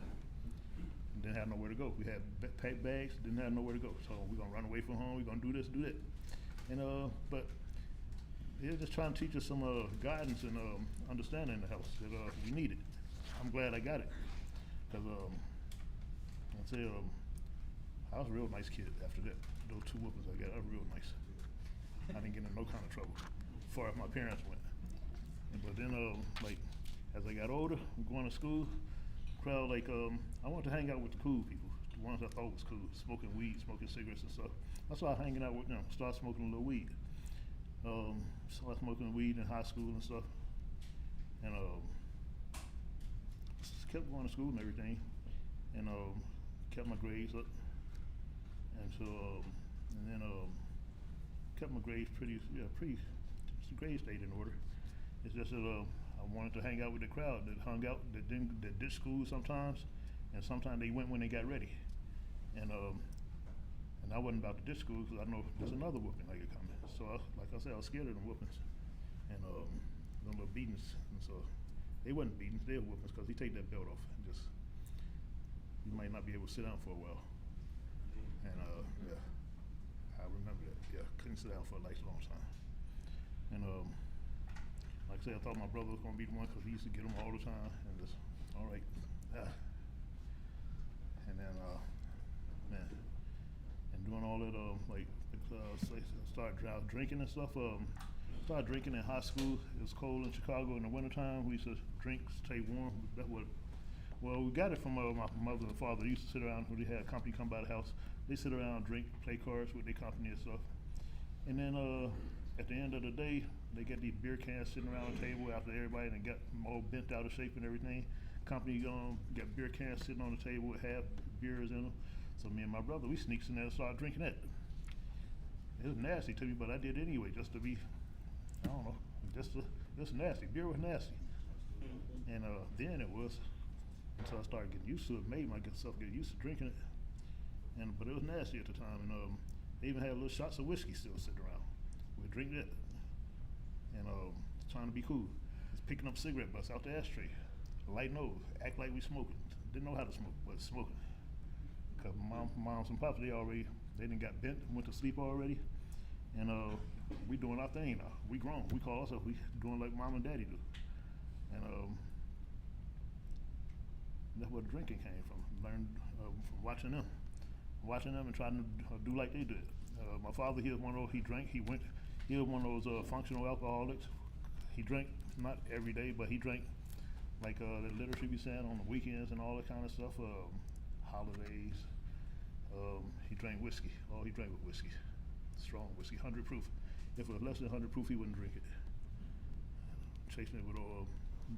And didn't have nowhere to go. We had packed bags, didn't have nowhere to go. So we're gonna run away from home. We're gonna do this, do that. And but they're just trying to teach us some guidance and understanding in the house that we needed. I'm glad I got it, because I'd say I was a real nice kid after that. Those 2 whoopings I got, I was real nice. I didn't get in no kind of trouble, as far as my parents went. But then, like, as I got older, going to school, crowd I wanted to hang out with the cool people, the ones I thought was cool, smoking weed, smoking cigarettes and stuff. I started hanging out with them, started smoking a little weed. Started smoking weed in high school and stuff, and kept going to school and everything, and kept my grades up, and so and then kept my grades pretty. The grades stayed in order. It's just that I wanted to hang out with the crowd that hung out, that did school sometimes, and sometimes they went when they got ready, and I wasn't about to ditch school because I know there's another whooping like it coming. So like I said, I was scared of them whoopings and them little beatings, and so they wasn't beatings, they were whoopings, because he take that belt off and just, you might not be able to sit down for a while. And yeah, I remember that. Yeah, couldn't sit down for a nice long time. And like I said, I thought my brother was gonna be the one, because he used to get them all the time, and just, all right. And then man, and doing all that started drinking and stuff. Started drinking in high school. It was cold in Chicago in the wintertime. We used to drink, stay warm. Well, we got it from my mother and father. They used to sit around when they had a company come by the house. They sit around, drink, play cards with their company and stuff. And then at the end of the day, they get these beer cans sitting around the table after everybody and got them all bent out of shape and everything. Company got beer cans sitting on the table with half beers in them. So me and my brother, we sneaks in there and started drinking that. It was nasty to me, but I did it anyway, just to be, I don't know, just nasty. Beer was nasty. And then it was, until I started getting used to it, made myself get used to drinking it. But it was nasty at the time. And They even had little shots of whiskey still sitting around. We'd drink that. And trying to be cool. Just picking up cigarette butts out the ashtray. Light nose, act like we smoking. Didn't know how to smoke, but smoking. Cause moms and pops, they done got bent, went to sleep already. And we doing our thing now. We grown. We call ourselves, we doing like mom and daddy do. And that's where drinking came from. Learned from watching them and trying to do like they did. My father, he was one of those, he drank, he was one of those functional alcoholics. He drank, not every day, but he drank like the literature be saying on the weekends and all that kind of stuff, holidays. He drank whiskey. All he drank was whiskey, strong whiskey, 100 proof. If it was less than 100 proof, he wouldn't drink it. Chasing it with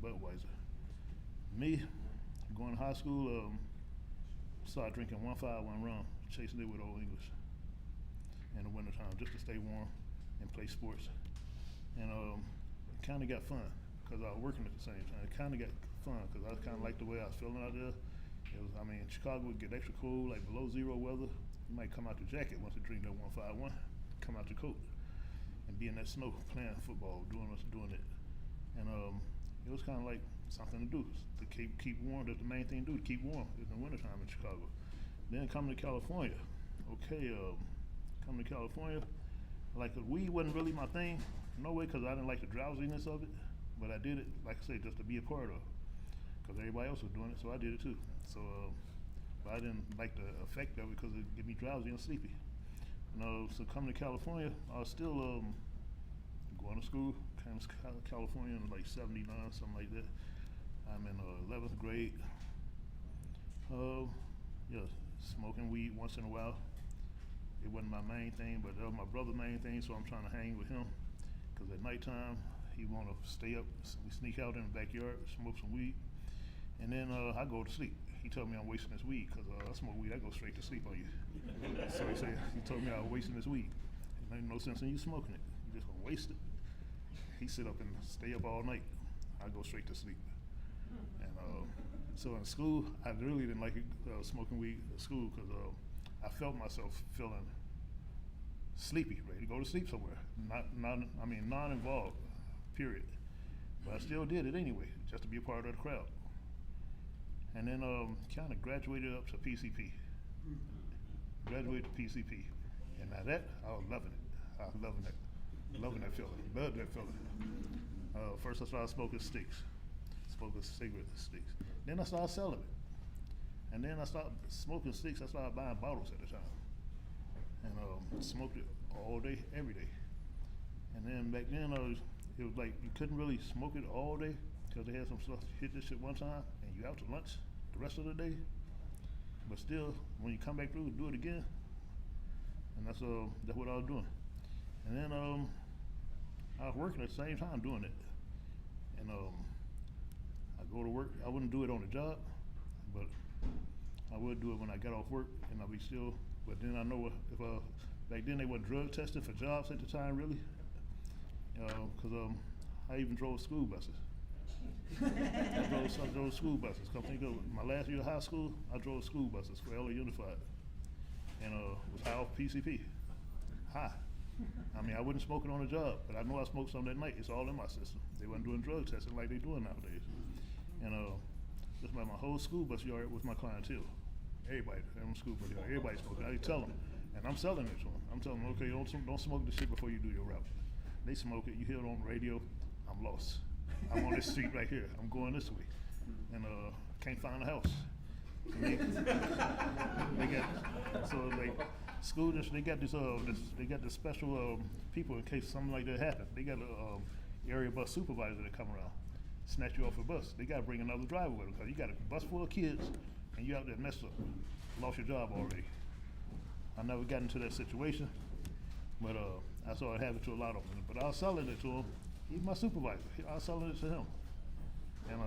Budweiser. Me, going to high school, started drinking 151 rum, chasing it with Old English in the wintertime, just to stay warm and play sports. And it kind of got fun, because I was working at the same time. It kind of got fun, because I kind of liked the way I was feeling out there. Chicago would get extra cold, like below zero weather. You might come out the jacket once you drink that 151, come out the coat, and be in that snow, playing football, doing it. And it was kind of like something to do, to keep warm. That's the main thing to do, to keep warm in the wintertime in Chicago. Then coming to California. Coming to California, like the weed wasn't really my thing, no way, because I didn't like the drowsiness of it, but I did it, like I say, just to be a part of, because everybody else was doing it, so I did it too. So, but I didn't like the effect of it because it get me drowsy and sleepy. So coming to California, I was still going to school. Came to California in like '79, something like that. I'm in 11th grade. Smoking weed once in a while. It wasn't my main thing, but that was my brother's main thing, so I'm trying to hang with him. Because at nighttime, he want to stay up. So we sneak out in the backyard, smoke some weed, and then I go to sleep. He told me I'm wasting this weed, because I smoke weed, I go straight to sleep on you. So he told me I was wasting this weed. There ain't no sense in you smoking it. You just gonna waste it. He sit up and stay up all night. I go straight to sleep. And so in school, I really didn't like smoking weed at school, because I felt myself feeling sleepy, ready to go to sleep somewhere. Non-involved, period. But I still did it anyway, just to be a part of the crowd. And then kind of graduated up to PCP. Graduated to PCP. And now that, I was loving it. I was loving that. Loving that feeling. Loved that feeling. First I started smoking sticks. Smoking cigarette sticks. Then I started selling it. And then I started smoking sticks. I started buying bottles at the time. And smoked it all day, every day. And then back then, it was like you couldn't really smoke it all day, because they had some stuff hit this shit one time, and you out to lunch the rest of the day. But still, when you come back through, do it again. And that's what I was doing. And then I was working at the same time doing it. And I go to work. I wouldn't do it on the job, but I would do it when I got off work, and I'd be still. But then I know if back then they weren't drug testing for jobs at the time, really, because I even drove school buses. I drove school buses. Come think of it, my last year of high school, I drove school buses for LA Unified, and was high off PCP. High. I wasn't smoking on the job, but I know I smoked some that night. It's all in my system. They wasn't doing drug testing like they doing nowadays. And just like my whole school bus yard was my clientele. Everybody in the school bus yard, everybody smoking. I tell them, and I'm selling it to them. I'm telling them, okay, don't smoke this shit before you do your route. They smoke it. You hear it on the radio. I'm lost. I'm on this street right here. I'm going this way, and can't find a house. They got school district. They got this special people in case something like that happens. They got a area bus supervisor that come around, snatch you off a bus. They got to bring another driver with them, because you got a bus full of kids and you out there messed up, lost your job already. I never got into that situation, but I saw it happen to a lot of them. But I was selling it to him. He's my supervisor. I was selling it to him, and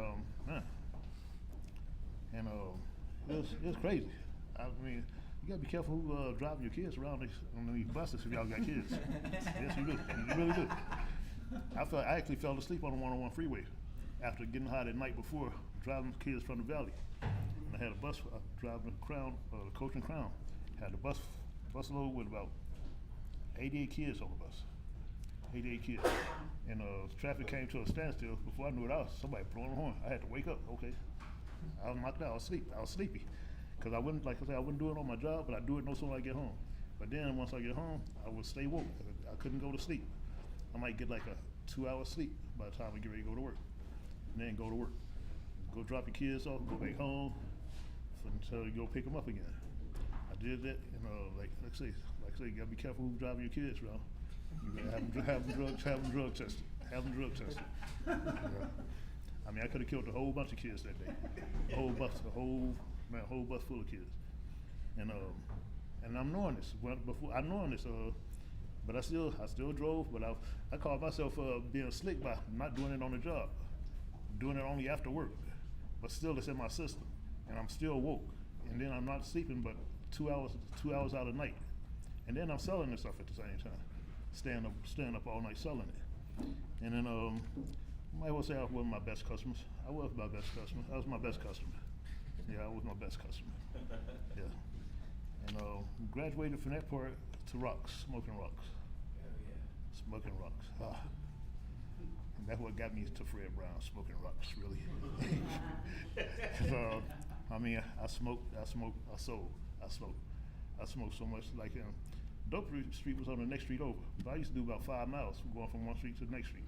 it was crazy. You gotta be careful who driving your kids around on these buses if y'all got kids. Yes, you do. You really do. I actually fell asleep on the 101 freeway after getting high the night before, driving kids from the valley. And I had a bus driving the Crown, the Coach and Crown. Had the bus load with about 88 kids on the bus. 88 kids. And traffic came to a standstill. Before I knew it, somebody blowing the horn. I had to wake up. Okay. I was knocked out. I was sleepy. Because I wouldn't, like I said, I wouldn't do it on my job, but I do it no sooner I get home. But then once I get home, I would stay woke. I couldn't go to sleep. I might get like a 2-hour sleep by the time we get ready to go to work. And then go to work. Go drop your kids off, go back home until you go pick them up again. I did that, and like I say, you gotta be careful who driving your kids around. You gotta have them drug tested. Yeah. I mean, I could have killed a whole bunch of kids that day. A whole bus full of kids. And I'm knowing this. I'm knowing this. But I still drove. But I called myself being slick by not doing it on the job, doing it only after work. But still, it's in my system, and I'm still woke. And then I'm not sleeping, but 2 hours out of night. And then I'm selling this stuff at the same time, staying up all night selling it. And then I might well say I was one of my best customers. I was my best customer. Yeah, I was my best customer. Yeah. And graduated from that part to rocks, smoking rocks. Smoking rocks. And that's what got me to Fred Brown, smoking rocks, really. 'Cause, I mean, I smoked, I sold. I smoked so much, like Dope Street was on the next street over. But I used to do about 5 miles going from one street to the next street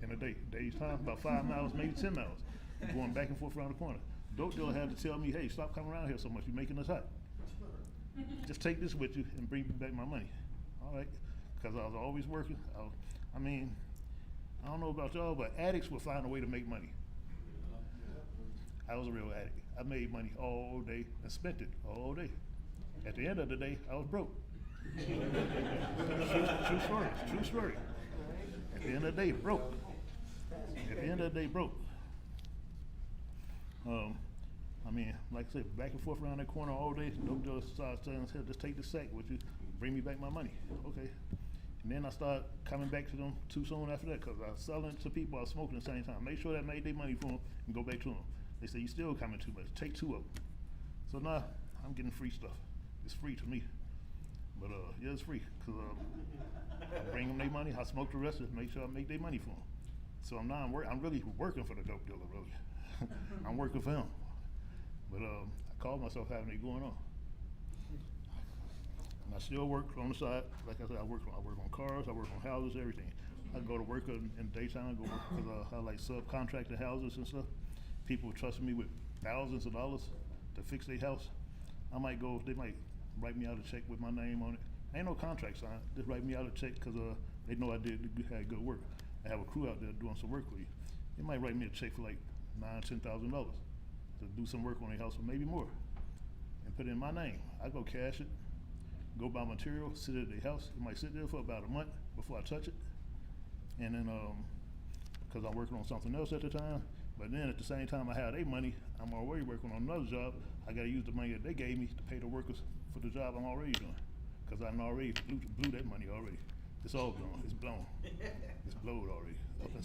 in a day's time, about 5 miles, maybe 10 miles, going back and forth around the corner. Dope dealer had to tell me, hey, stop coming around here so much, you're making us hot. Just take this with you and bring me back my money. All right, because I was always working. I mean, I don't know about y'all, but addicts will find a way to make money. I was a real addict. I made money all day and spent it all day. At the end of the day, I was broke. True story. At the end of the day, broke. I mean, like I said, back and forth around that corner all day. Dope dealers started saying, just take the sack with you, bring me back my money. Okay. And then I started coming back to them too soon after that, because I was selling it to people, I was smoking at the same time. Make sure that made their money for them and go back to them. They say, you still coming too much, take 2 of them. So now I'm getting free stuff. It's free to me. But yeah, it's free, because I bring them their money, I smoke the rest of it, make sure I make their money for them. So I'm really working for the dope dealer, really. I'm working for him. But I call myself having it going on. And I still work on the side. Like I said, I work on cars, I work on houses, everything. I go to work in the daytime, I go work because I like subcontracting houses and stuff. People trusting me with thousands of dollars to fix their house. I might go, they might write me out a check with my name on it. Ain't no contract signed, just write me out a check because they know I had good work. I have a crew out there doing some work with you. They might write me a check for like $9,000, $10,000 to do some work on their house, or maybe more, and put it in my name. I go cash it, go buy material, sit at their house. It might sit there for about a month before I touch it. And then, because I'm working on something else at the time, but then at the same time I have their money, I'm already working on another job. I gotta use the money that they gave me to pay the workers for the job I'm already doing. Because I already blew that money already. It's all gone, it's blown. It's blowed already, up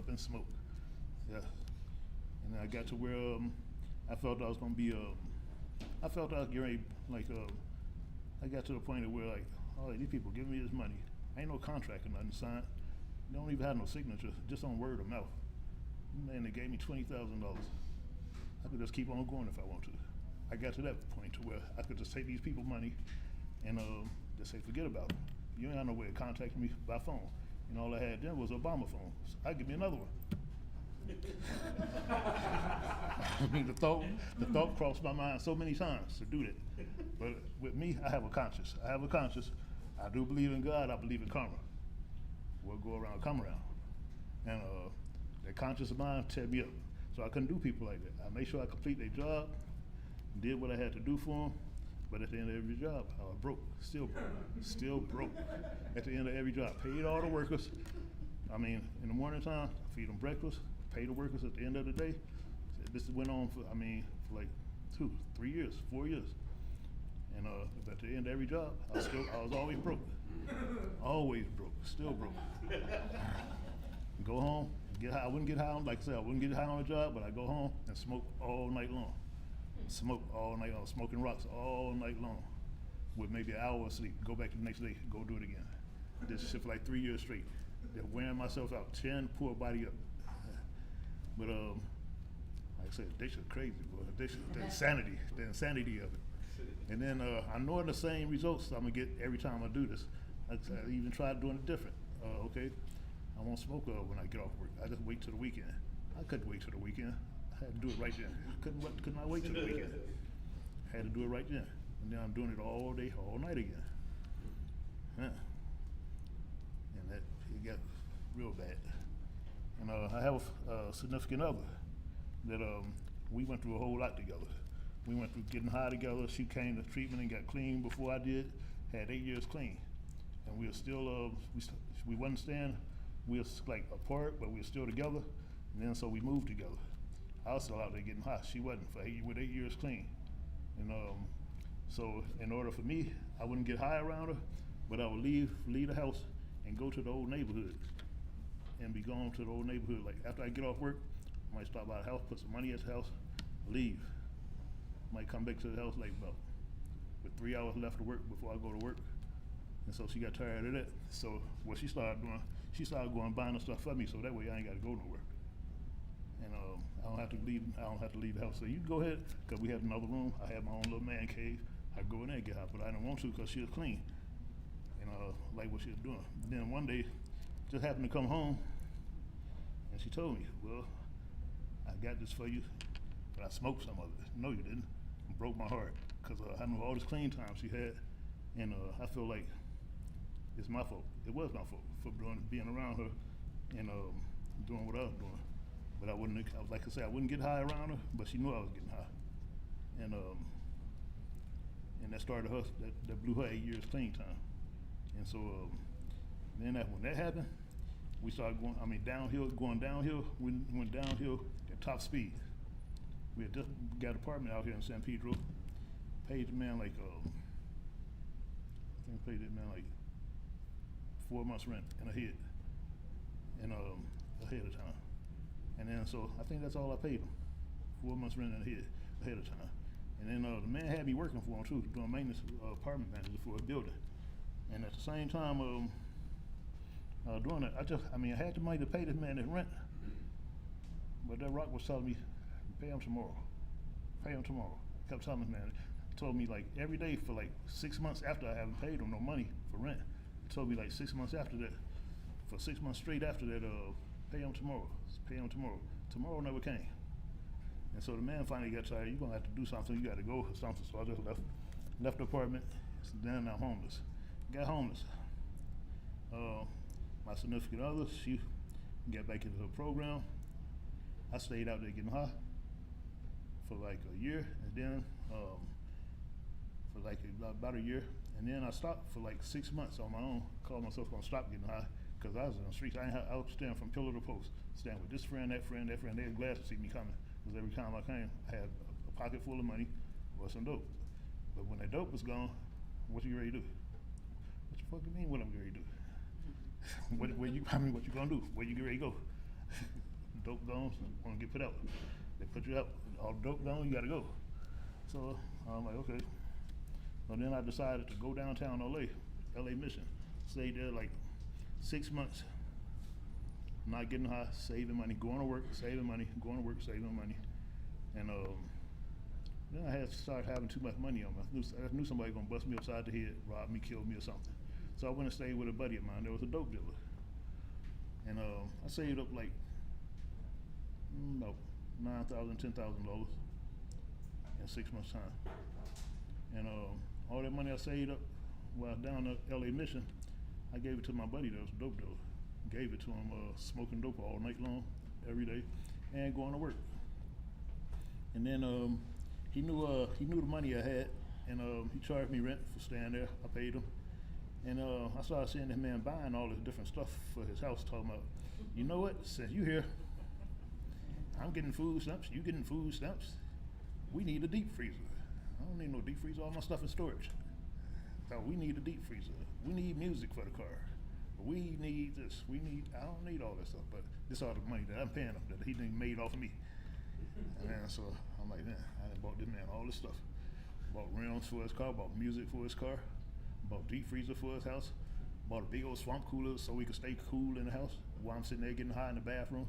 in smoke. Yeah. And then I got to where I felt I was gonna be, I felt I was getting ready, like, I got to the point of where like, oh, these people giving me this money. Ain't no contract or nothing signed. They don't even have no signature, just on word of mouth. And they gave me $20,000. I could just keep on going if I want to. I got to that point to where I could just take these people's money and just say, forget about it. You ain't have no way of contacting me by phone. And all I had then was Obama phone. So I'd give me another one. I mean, the thought crossed my mind so many times to do that. But with me, I have a conscience. I do believe in God. I believe in karma. What go around, come around. And that conscience of mine tear me up. So I couldn't do people like that. I made sure I complete their job, did what I had to do for them. But at the end of every job, I was broke, still broke. At the end of every job, paid all the workers. I mean, in the morning time, feed them breakfast, pay the workers at the end of the day. This went on for like 2, 3 years, 4 years. And at the end of every job, I was always broke. Always broke, still broke. Go home, get high. I wouldn't get high on, like I said, I wouldn't get high on the job, but I go home and smoke all night long. Smoke all night long, smoking rocks all night long. With maybe an hour of sleep, go back the next day, go do it again. this shit for like 3 years straight. Just wearing myself out, tearing the poor body up. But like I said, addiction is crazy, boy. Addiction, the insanity of it. And then I know the same results I'm gonna get every time I do this. I even tried doing it different. Okay, I won't smoke when I get off work. I just wait till the weekend. I couldn't wait till the weekend. I had to do it right then. Could not wait till the weekend. I had to do it right then. And then I'm doing it all day, all night again. And that it got real bad. And I have a significant other that we went through a whole lot together. We went through getting high together. She came to treatment and got clean before I did. Had 8 years clean, and we were still we wasn't staying. We were like apart, but we were still together. And then so we moved together. I was still out there getting high. She wasn't with 8 years clean. And so in order for me, I wouldn't get high around her, but I would leave the house and go to the old neighborhood and be gone to the old neighborhood. Like after I get off work, I might stop by the house, put some money at the house, leave. Might come back to the house like about with 3 hours left of work before I go to work. And so she got tired of that. So what she started doing, she started going buying the stuff for me, so that way I ain't got to go nowhere. And I don't have to leave the house. So you can go ahead, cause we had another room. I had my own little man cave. I go in there and get high, but I didn't want to cause she was clean. And like what she was doing. And then one day, just happened to come home, and she told me, "Well, I got this for you, but I smoked some of it." No, you didn't. It broke my heart, cause I knew all this clean time she had, and I feel like it's my fault. It was my fault for being around her and doing what I was doing. But I like I said, I wouldn't get high around her, but she knew I was getting high. And that started her, that blew her 8 years clean time. And so then when that happened, we started going downhill. We went downhill at top speed. We had just got an apartment out here in San Pedro. Paid the man like, I think paid that man like 4 months rent and ahead of time. And then so I think that's all I paid him, 4 months rent and ahead of time. And then the man had me working for him too, doing maintenance, apartment manager for a building. And at the same time doing that, I had the money to pay this man his rent, but that rock was telling me, pay him tomorrow. Pay him tomorrow. I kept telling this man, told me like every day for like 6 months after I haven't paid him no money for rent. He told me like 6 months after that, for 6 months straight after that, pay him tomorrow. Pay him tomorrow. Tomorrow never came. And so the man finally got tired. You're gonna have to do something. You got to go or something. So I just left the apartment. So then I'm homeless. Got homeless. My significant other, she got back into her program. I stayed out there getting high for like a year, and then for like about a year, and then I stopped for like 6 months on my own. Called myself gonna stop getting high because I was in the streets. I was standing from pillar to post, standing with this friend, that friend, that friend. They were glad to see me coming because every time I came, I had a pocket full of money or some dope. But when that dope was gone, what you ready to do? What you fucking mean? What I'm ready to do? What you gonna do? Where you get ready to go? Dope gone, so want to get put out. They put you out. All dope gone, you gotta go. So I'm like, okay. So then I decided to go downtown LA Mission. Stayed there like 6 months, not getting high, saving money, going to work, saving money, going to work, saving money. And then I started having too much money on me. I knew somebody gonna bust me upside the head, rob me, kill me or something. So I went and stayed with a buddy of mine. There was a dope dealer. And I saved up like about $9,000, $10,000 in 6 months time. And all that money I saved up while I was down at LA Mission, I gave it to my buddy that was a dope dealer. Gave it to him smoking dope all night long, every day, and going to work. And then he knew the money I had, and he charged me rent for staying there. I paid him. And I started seeing this man buying all this different stuff for his house, talking about, you know what, since you here, I'm getting food stamps, you getting food stamps, we need a deep freezer. I don't need no deep freezer, all my stuff in storage. So we need a deep freezer. We need music for the car. We need this, I don't need all this stuff, but this all the money that I'm paying him, that he done made off of me. And then so I'm like, man, I done bought this man all this stuff. Bought rims for his car, bought music for his car, bought deep freezer for his house, Bought a big old swamp cooler so we could stay cool in the house while I'm sitting there getting high in the bathroom.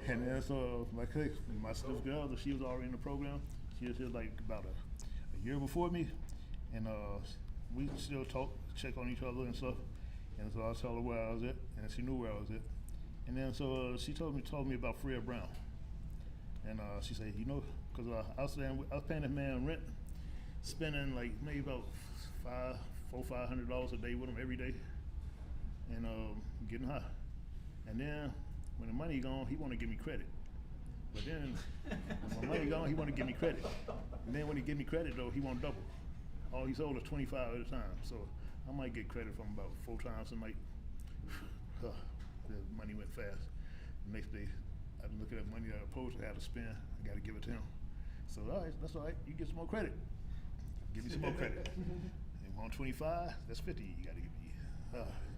And then so my significant other, she was already in the program. She was here like about a year before me, and we still talk, check on each other and stuff. And so I told her where I was at, and she knew where I was at. And then so she told me about Fred Brown, and she said, you know, because I was paying that man rent, spending like maybe about $500 a day with him every day, and getting high. And then when the money gone, he want to give me credit. But then when my money gone, he want to give me credit. And then when he give me credit though, he want double. All he sold is 25 at a time. So I might get credit from about 4 times a night. The money went fast. The next day, I look at that money that I supposed to have to spend. I got to give it to him. So all right, that's all right. You get some more credit. Give me some more credit. And on 25, that's 50. You got to give me.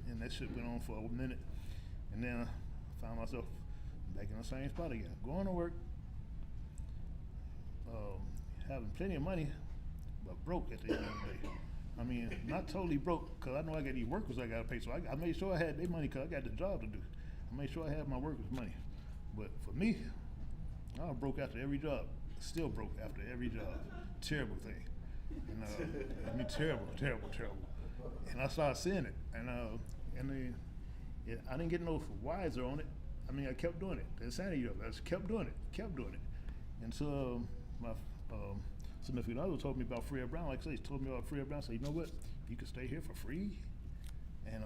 And that shit went on for a minute. And then I found myself back in the same spot again. Going to work, having plenty of money, but broke at the end of the day. I mean, not totally broke, because I know I got these workers I got to pay. So I made sure I had their money, because I got the job to do. I made sure I had my workers' money. But for me, I was broke after every job. Still broke after every job. Terrible thing. And I mean, terrible. And I started seeing it. And I didn't get no wiser on it. I mean, I kept doing it. The insanity of it. I just kept doing it. And so my significant other told me about Fred Brown. Like I said, he told me about Fred Brown. Said, you know what? You can stay here for free, and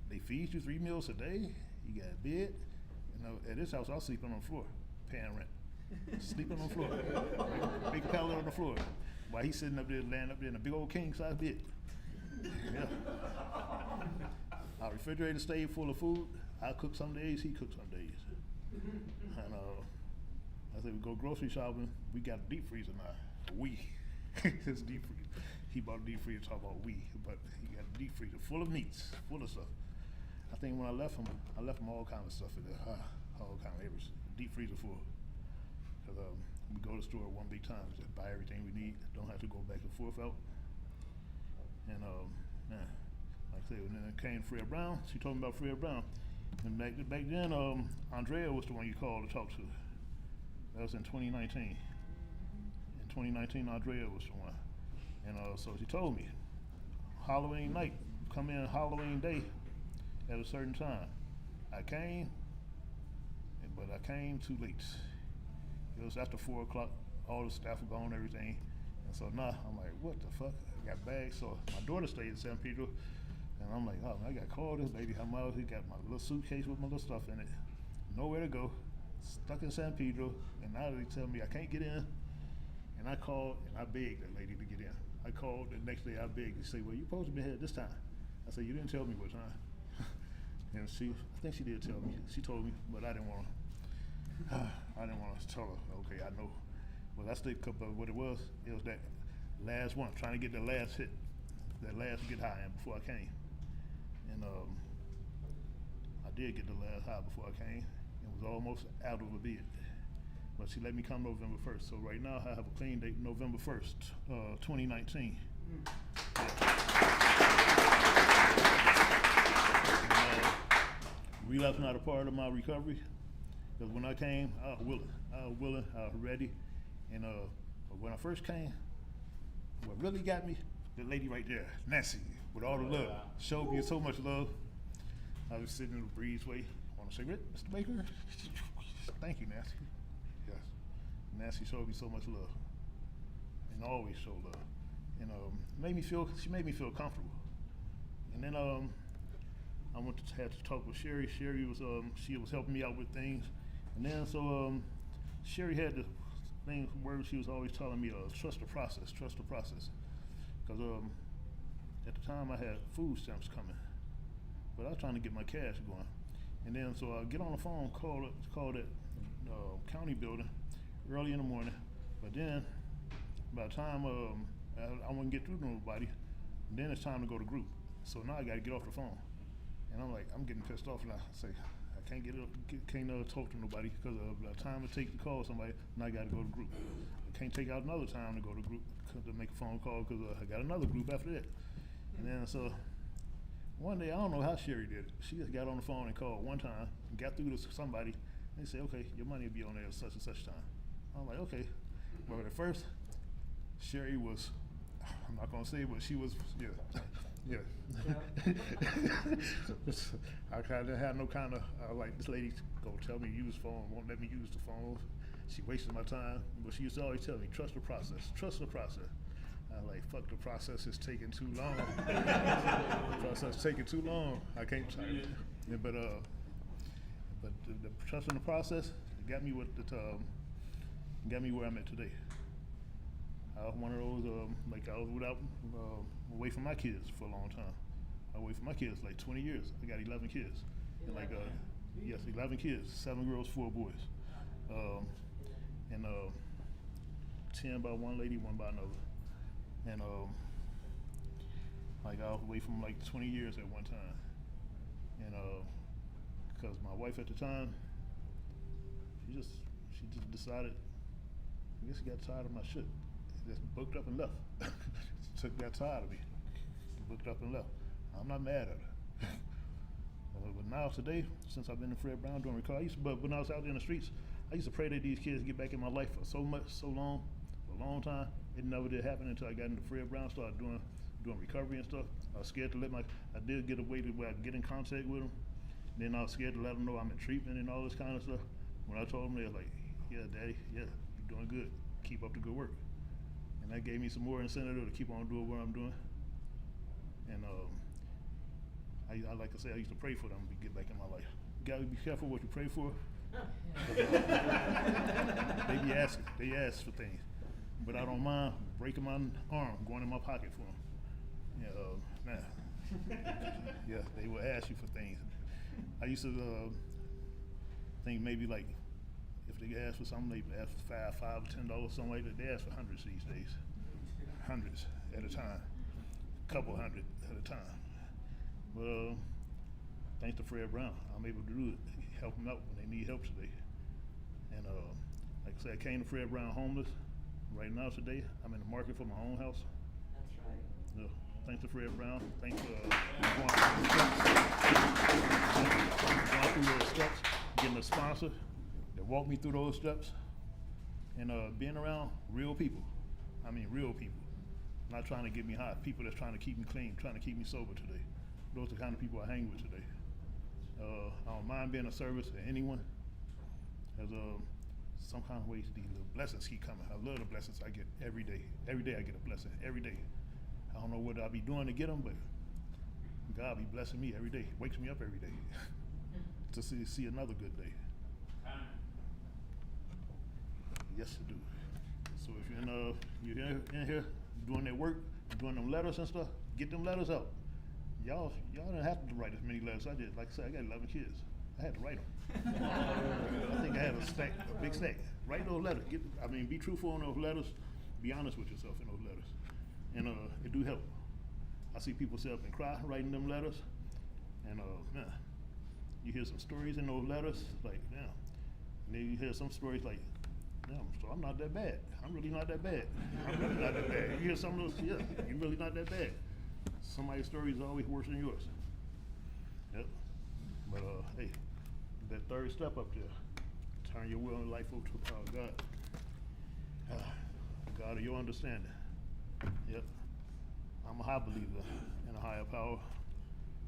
they feed you 3 meals a day. You got a bed. At this house, I was sleeping on the floor, paying rent. Sleeping on the floor. Big pallet on the floor. While he's sitting up there, laying up there in a big old king-size bed. Yeah. Our refrigerator stayed full of food. I cook some days, he cooks some days. And I said, we go grocery shopping, we got a deep freezer now. His deep freezer. He bought a deep freezer, talk about but he got a deep freezer full of meats, full of stuff. I think when I left him all kind of stuff in there, all kind of everything. Deep freezer full. Because we go to the store one big time, just buy everything we need, don't have to go back and forth out. And like I said, when it came to Fred Brown, she told me about Fred Brown. And back then, Andrea was the one you called to talk to. That was in 2019. In 2019, Andrea was the one. And so she told me, Halloween night, come in Halloween day at a certain time. I came, but I came too late. It was after 4 o'clock, all the staff were gone, everything. And so now I'm like, what the fuck? I got bags. So my daughter stayed in San Pedro. And I'm like, oh, I got called this lady. I'm out. He got my little suitcase with my little stuff in it. Nowhere to go. Stuck in San Pedro. And now they tell me I can't get in. And I called and I begged that lady to get in. I called the next day. I begged. She said, well, you're supposed to be here this time. I said, you didn't tell me what time. And I think she did tell me. She told me, but I didn't want to. I didn't want to tell her. Okay, I know. Well, that's what it was. It was that last one, trying to get the last hit, that last get high in before I came. And I did get the last high before I came. It was almost out of a bid. But she let me come November 1st. So right now I have a clean date, November 1st, 2019. Relapse not a part of my recovery. Because when I came, I was willing, I was ready. And when I first came, what really got me, the lady right there, Nancy, with all the love, showed me so much love. I was sitting in the breezeway. Want a cigarette, Mr. Baker? Thank you, Nancy. Yes. Nancy showed me so much love, and always showed love. And she made me feel comfortable. And then I had to talk with Sherry. Sherry was she was helping me out with things. And then Sherry had the thing where she was always telling me, trust the process. Because at the time I had food stamps coming, but I was trying to get my cash going. And then so I get on the phone, call that county building early in the morning. But then by the time I wouldn't get through to nobody, then it's time to go to group. So now I got to get off the phone. And I'm like, I'm getting pissed off, and I say, I can't talk to nobody because of the time it takes to call somebody, and I got to go to group. I can't take out another time to go to group to make a phone call because I got another group after that. And then so one day, I don't know how Sherry did it. She just got on the phone and called one time and got through to somebody. They said, okay, your money will be on there at such and such time. I'm like, okay. But at first, Sherry was, I'm not gonna say, but she was, yeah. I kind of had no kind of, like this lady gonna tell me to use the phone, won't let me use the phone. She wasted my time, but she used to always tell me, trust the process, trust the process. I'm like, fuck, the process is taking too long. The process is taking too long. I can't try it. Yeah, but the trust in the process got me with got me where I'm at today. I was one of those, like I was away from my kids for a long time. I was away from my kids like 20 years. I got 11 kids. And like, yes, 11 kids, 7 girls, 4 boys. And 10 by one lady, 1 by another. And like I was away from like 20 years at one time. And because my wife at the time, she just decided, I guess she got tired of my shit. Just booked up and left. Got tired of me. Booked up and left. I'm not mad at her. But now today, since I've been in Fred Brown doing recovery, but when I was out there in the streets, I used to pray that these kids get back in my life for so long, for a long time. It never did happen until I got into Fred Brown, started doing recovery and stuff. I was scared to I did get a way to where I could get in contact with them. Then I was scared to let them know I'm in treatment and all this kind of stuff. When I told them, they were like, yeah, Daddy, yeah, you're doing good. Keep up the good work. And that gave me some more incentive to keep on doing what I'm doing. And I like I said, I used to pray for them to get back in my life. You gotta be careful what you pray for. They ask for things. But I don't mind breaking my arm, going in my pocket for them. Yeah, man. Yeah, they will ask you for things. I used to think maybe like, if they ask for something, they ask for $5 or $10, something like that. They ask for hundreds these days. Hundreds at a time. Couple hundred at a time. Well, thanks to Fred Brown, I'm able to do it. Help them out when they need help today. And like I said, I came to Fred Brown homeless. Right now today, I'm in the market for my own house. That's right. Yeah. Thanks to Fred Brown. Thanks for going through those steps, getting a sponsor that walked me through those steps, and being around real people. I mean, real people. Not trying to get me high. People that's trying to keep me clean, trying to keep me sober today. Those are the kind of people I hang with today. I don't mind being of service to anyone. There's some kind of ways these little blessings keep coming. I love the blessings I get every day. Every day I get a blessing. Every day. I don't know what I'll be doing to get them, but God be blessing me every day. Wakes me up every day to see another good day. Yes, to do. So if you're in here doing that work, doing them letters and stuff, get them letters out. Y'all didn't have to write as many letters I did. Like I said, I got 11 kids. I had to write them. I think I had a big stack. Write those letters. Be truthful in those letters. Be honest with yourself in those letters. And it do help. I see people sit up and cry writing them letters. And man, you hear some stories in those letters, like, damn. And then you hear some stories like, damn, so I'm not that bad. I'm really not that bad. I'm really not that bad. You hear some of those, yeah, you're really not that bad. Somebody's story is always worse than yours. Yep. But hey, that third step up there, turn your will and life over to the power of God. God of your understanding. Yep. I'm a high believer in a higher power,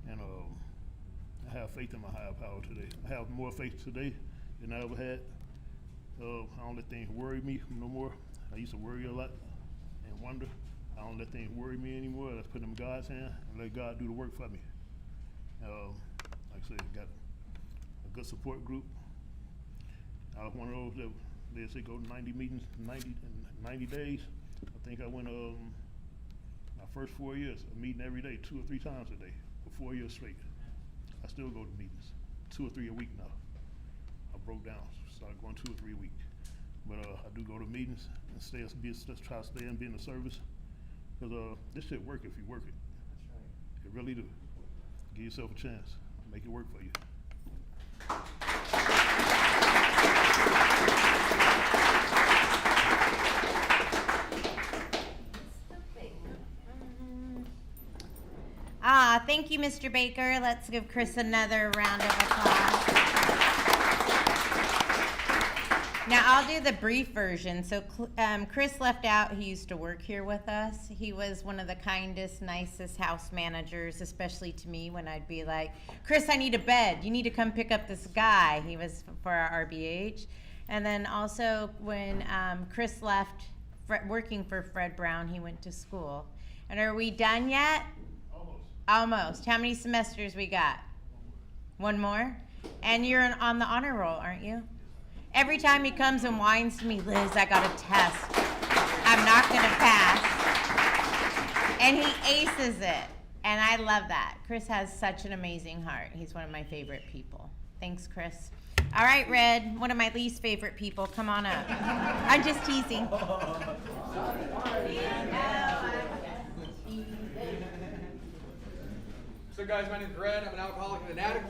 and I have faith in my higher power today. I have more faith today than I ever had. I don't let things worry me no more. I used to worry a lot and wonder. I don't let things worry me anymore. Let's put them in God's hand and let God do the work for me. Like I said, got a good support group. I was one of those that they say go to 90 meetings in 90 days. I think I went my first 4 years, a meeting every day, 2 or 3 times a day for 4 years straight. I still go to meetings, 2 or 3 a week now. I broke down, started going 2 or 3 a week. But I do go to meetings and try to stay and be in the service. Because this shit work if you work it. That's right. It really do. Give yourself a chance. Make it work for you. Thank you, Mr. Baker. Let's give Chris another round of applause. Now, I'll do the brief version. So, Chris left out, he used to work here with us. He was one of the kindest, nicest house managers, especially to me when I'd be like, Chris, I need a bed. You need to come pick up this guy. He was for our RBH. And then also when Chris left working for Fred Brown, he went to school. And are we done yet? Almost. How many semesters we got? One more? And you're on the honor roll, aren't you? Every time he comes and whines to me, Liz, I got a test. I'm not going to pass. And he aces it. And I love that. Chris has such an amazing heart. He's one of my favorite people. Thanks, Chris. All right, Red, one of my least favorite people. Come on up. I'm just teasing. So guys, my name's Red. I'm an alcoholic and an addict.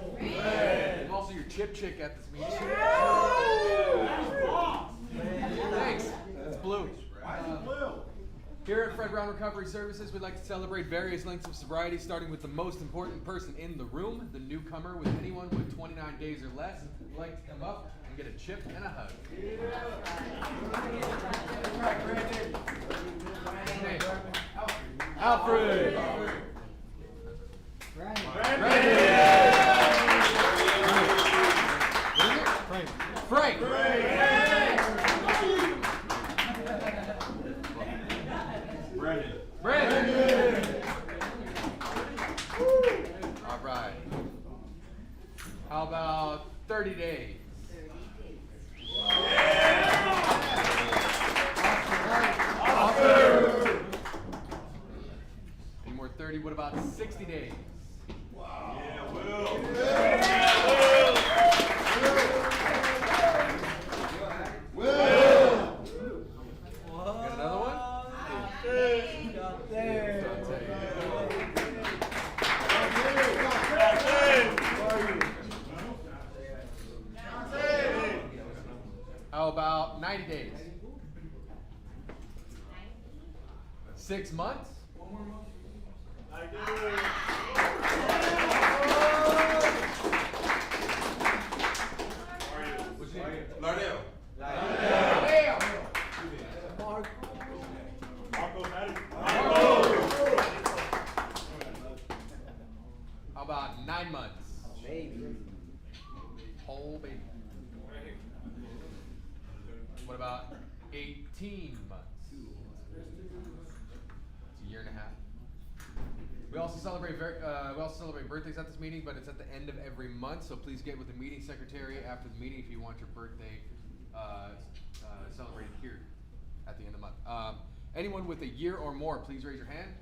I'm also your chip chick at this meeting. Thanks. It's blue. Here at Fred Brown Recovery Services, we'd like to celebrate various lengths of sobriety, starting with the most important person in the room, the newcomer. With anyone with 29 days or less, would like to come up and get a chip and a hug. Alfred. Frank. Brandon. All right. How about 30 days? Any more 30? What about 60 days? Yeah, Will. Got another one? How about 90 days? 6 months? One more month. Lardell. How about 9 months? Baby. Whole baby. What about 18 months? It's a year and a half. We also celebrate birthdays at this meeting, but it's at the end of every month. So please get with the meeting secretary after the meeting if you want your birthday celebrated here at the end of the month. Anyone with a year or more, please raise your hand.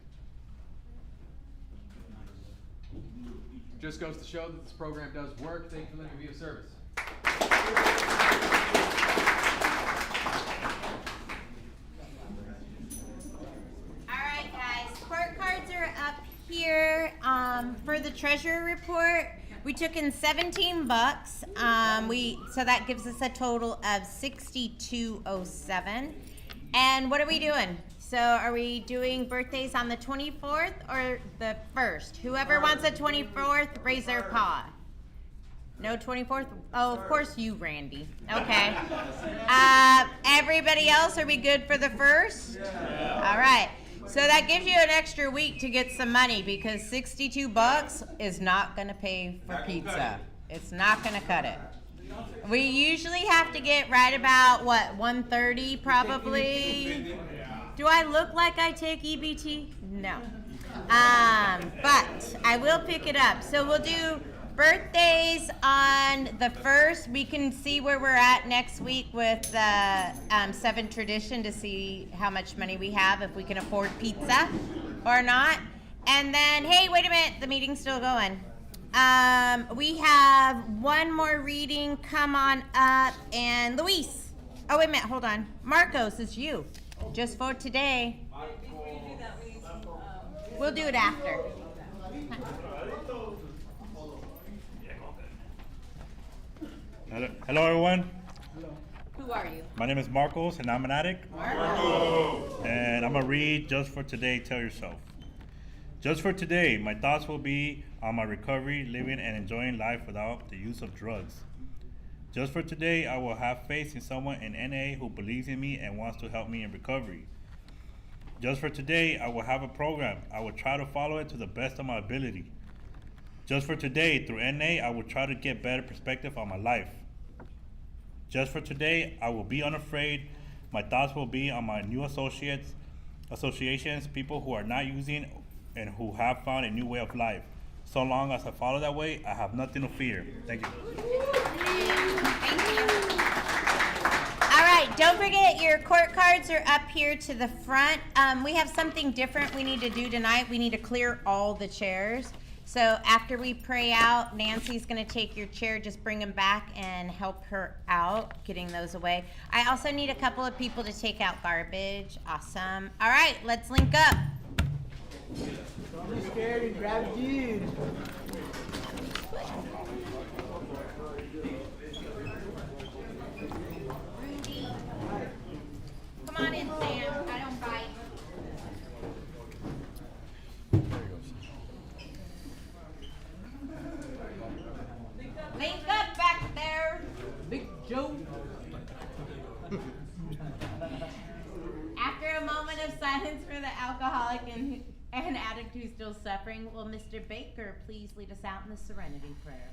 Just goes to show that this program does work. Thank you for letting me be of service. All right, guys. Court cards are up here for the treasurer report. We took in $17. So that gives us a total of $62.07. And what are we doing? So are we doing birthdays on the 24th or the 1st? Whoever wants a 24th, raise their paw. No 24th? Oh, of course you, Randy. Okay. Everybody else, are we good for the 1st? Yeah. All right. So that gives you an extra week to get some money because $62 is not going to pay for pizza. It's not going to cut it. We usually have to get right about, what, 130 probably? Do I look like I take EBT? No. But I will pick it up. So we'll do birthdays on the 1st. We can see where we're at next week with the 7 Tradition to see how much money we have, if we can afford pizza or not. And then, hey, wait a minute, the meeting's still going. We have one more reading. Come on up. And Luis. Oh, wait a minute, hold on. Marcos, it's you. Just for today. Before you do that, We'll do it after. Hello, everyone. Who are you? My name is Marcos, and I'm an addict. Marcos. And I'm going to read Just for Today, Tell Yourself. Just for today, my thoughts will be on my recovery, living and enjoying life without the use of drugs. Just for today, I will have faith in someone in NA who believes in me and wants to help me in recovery. Just for today, I will have a program. I will try to follow it to the best of my ability. Just for today, through NA, I will try to get better perspective on my life. Just for today, I will be unafraid. My thoughts will be on my new associations, people who are not using and who have found a new way of life. So long as I follow that way, I have nothing to fear. Thank you. Thank you. All right, don't forget your court cards are up here to the front. We have something different we need to do tonight. We need to clear all the chairs. So after we pray out, Nancy's going to take your chair, just bring them back and help her out getting those away. I also need a couple of people to take out garbage. Awesome. All right, let's link up. Don't be scared and grab a dude. Rudy. Come on in, Sam. I don't bite. Link up back there. Big Joe. After a moment of silence for the alcoholic and addict who's still suffering, will Mr. Baker please lead us out in the Serenity Prayer?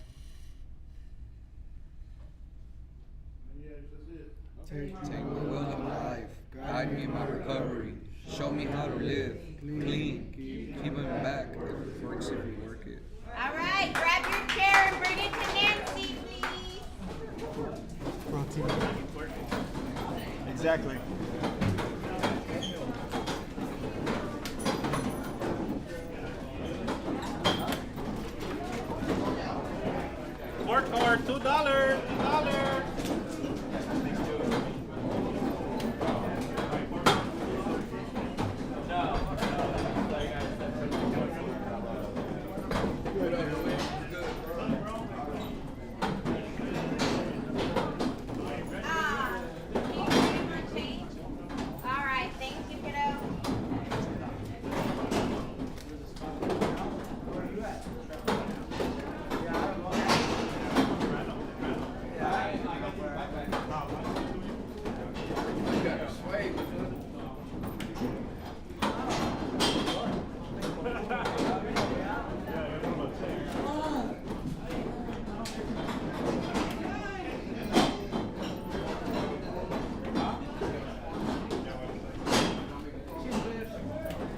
Take my will of life, guide me in my recovery, show me how to live clean, keep it back, if it works, if you work it. All right, grab your chair and bring it to Nancy, please. Exactly. Court card, $2. All right, thank you, kiddo.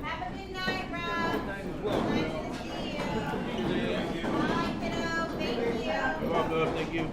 Have a good night, Rob. Nice to see you. Bye, kiddo. Thank you. Welcome, thank you.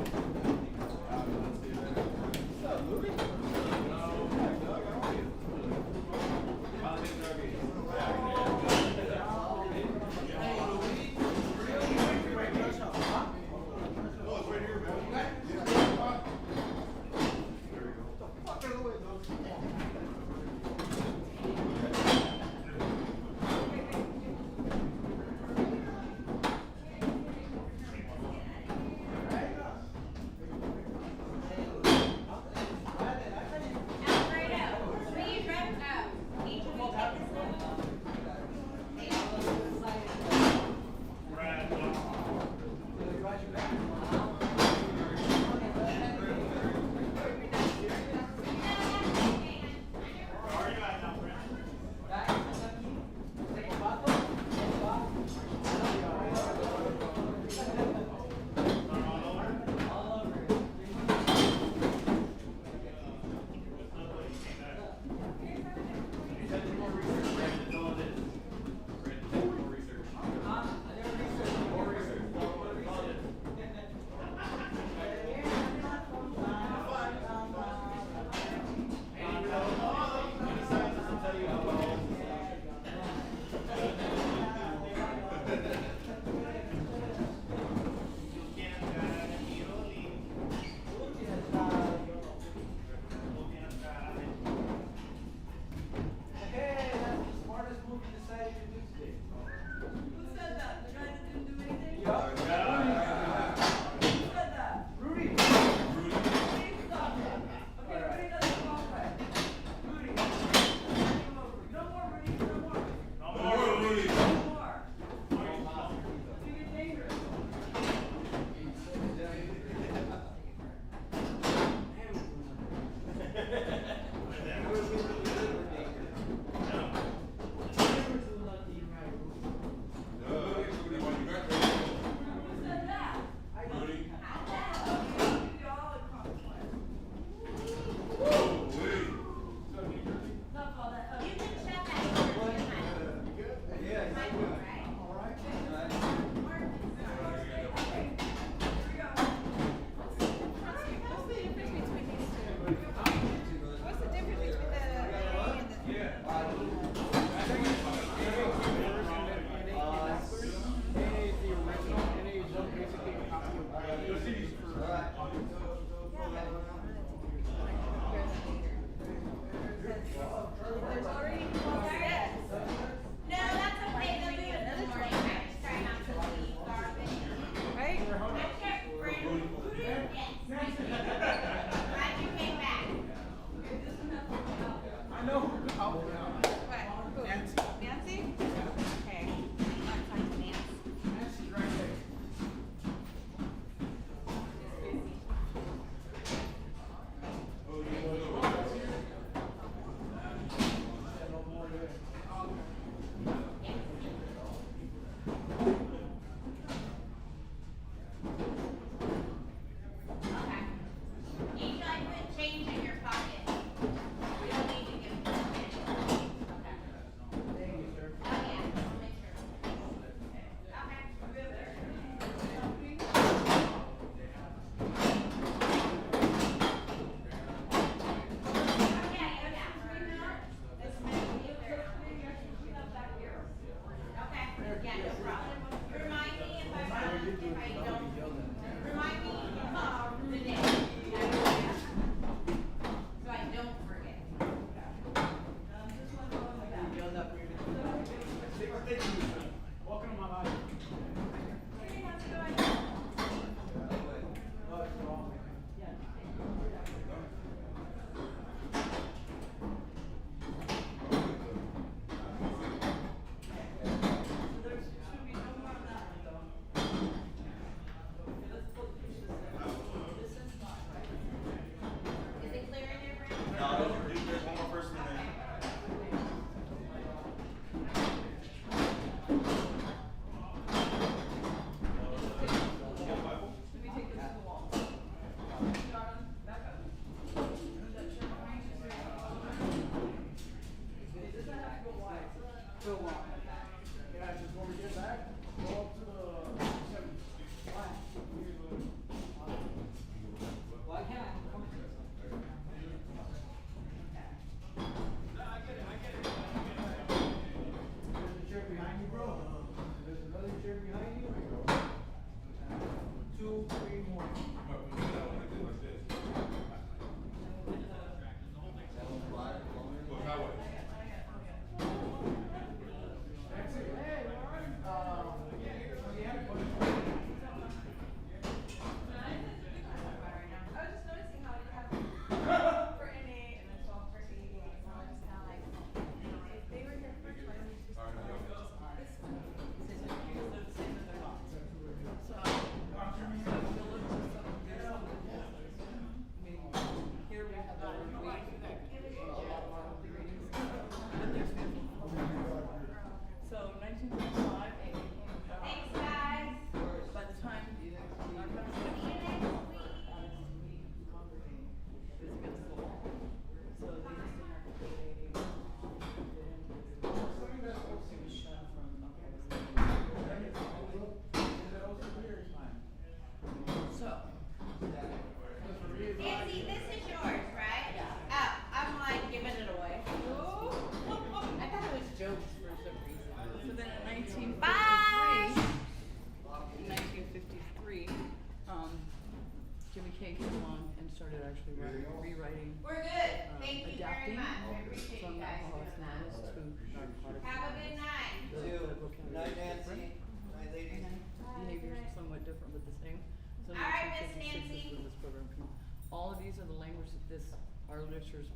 answers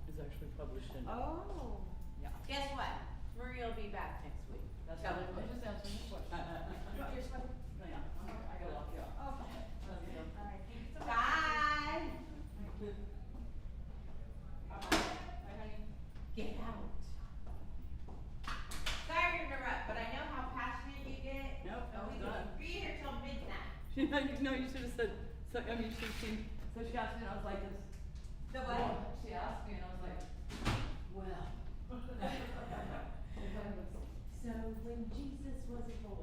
is actually published in. Oh. Yeah. Guess what? Maria will be back next week. That's Tell what her I'm this. just answering the question. Here's what- No, yeah, I gotta lock you out. Okay. Love you. All right, thank you so much. Bye. Bye, honey. Get out. Sorry to interrupt, but I know how passionate you get. Nope, that was We done. could be here till midnight. No, you should have said, so, I mean, you should have seen, so she asked me and I was like this. The what? She asked me and I was like, well. So when Jesus was born.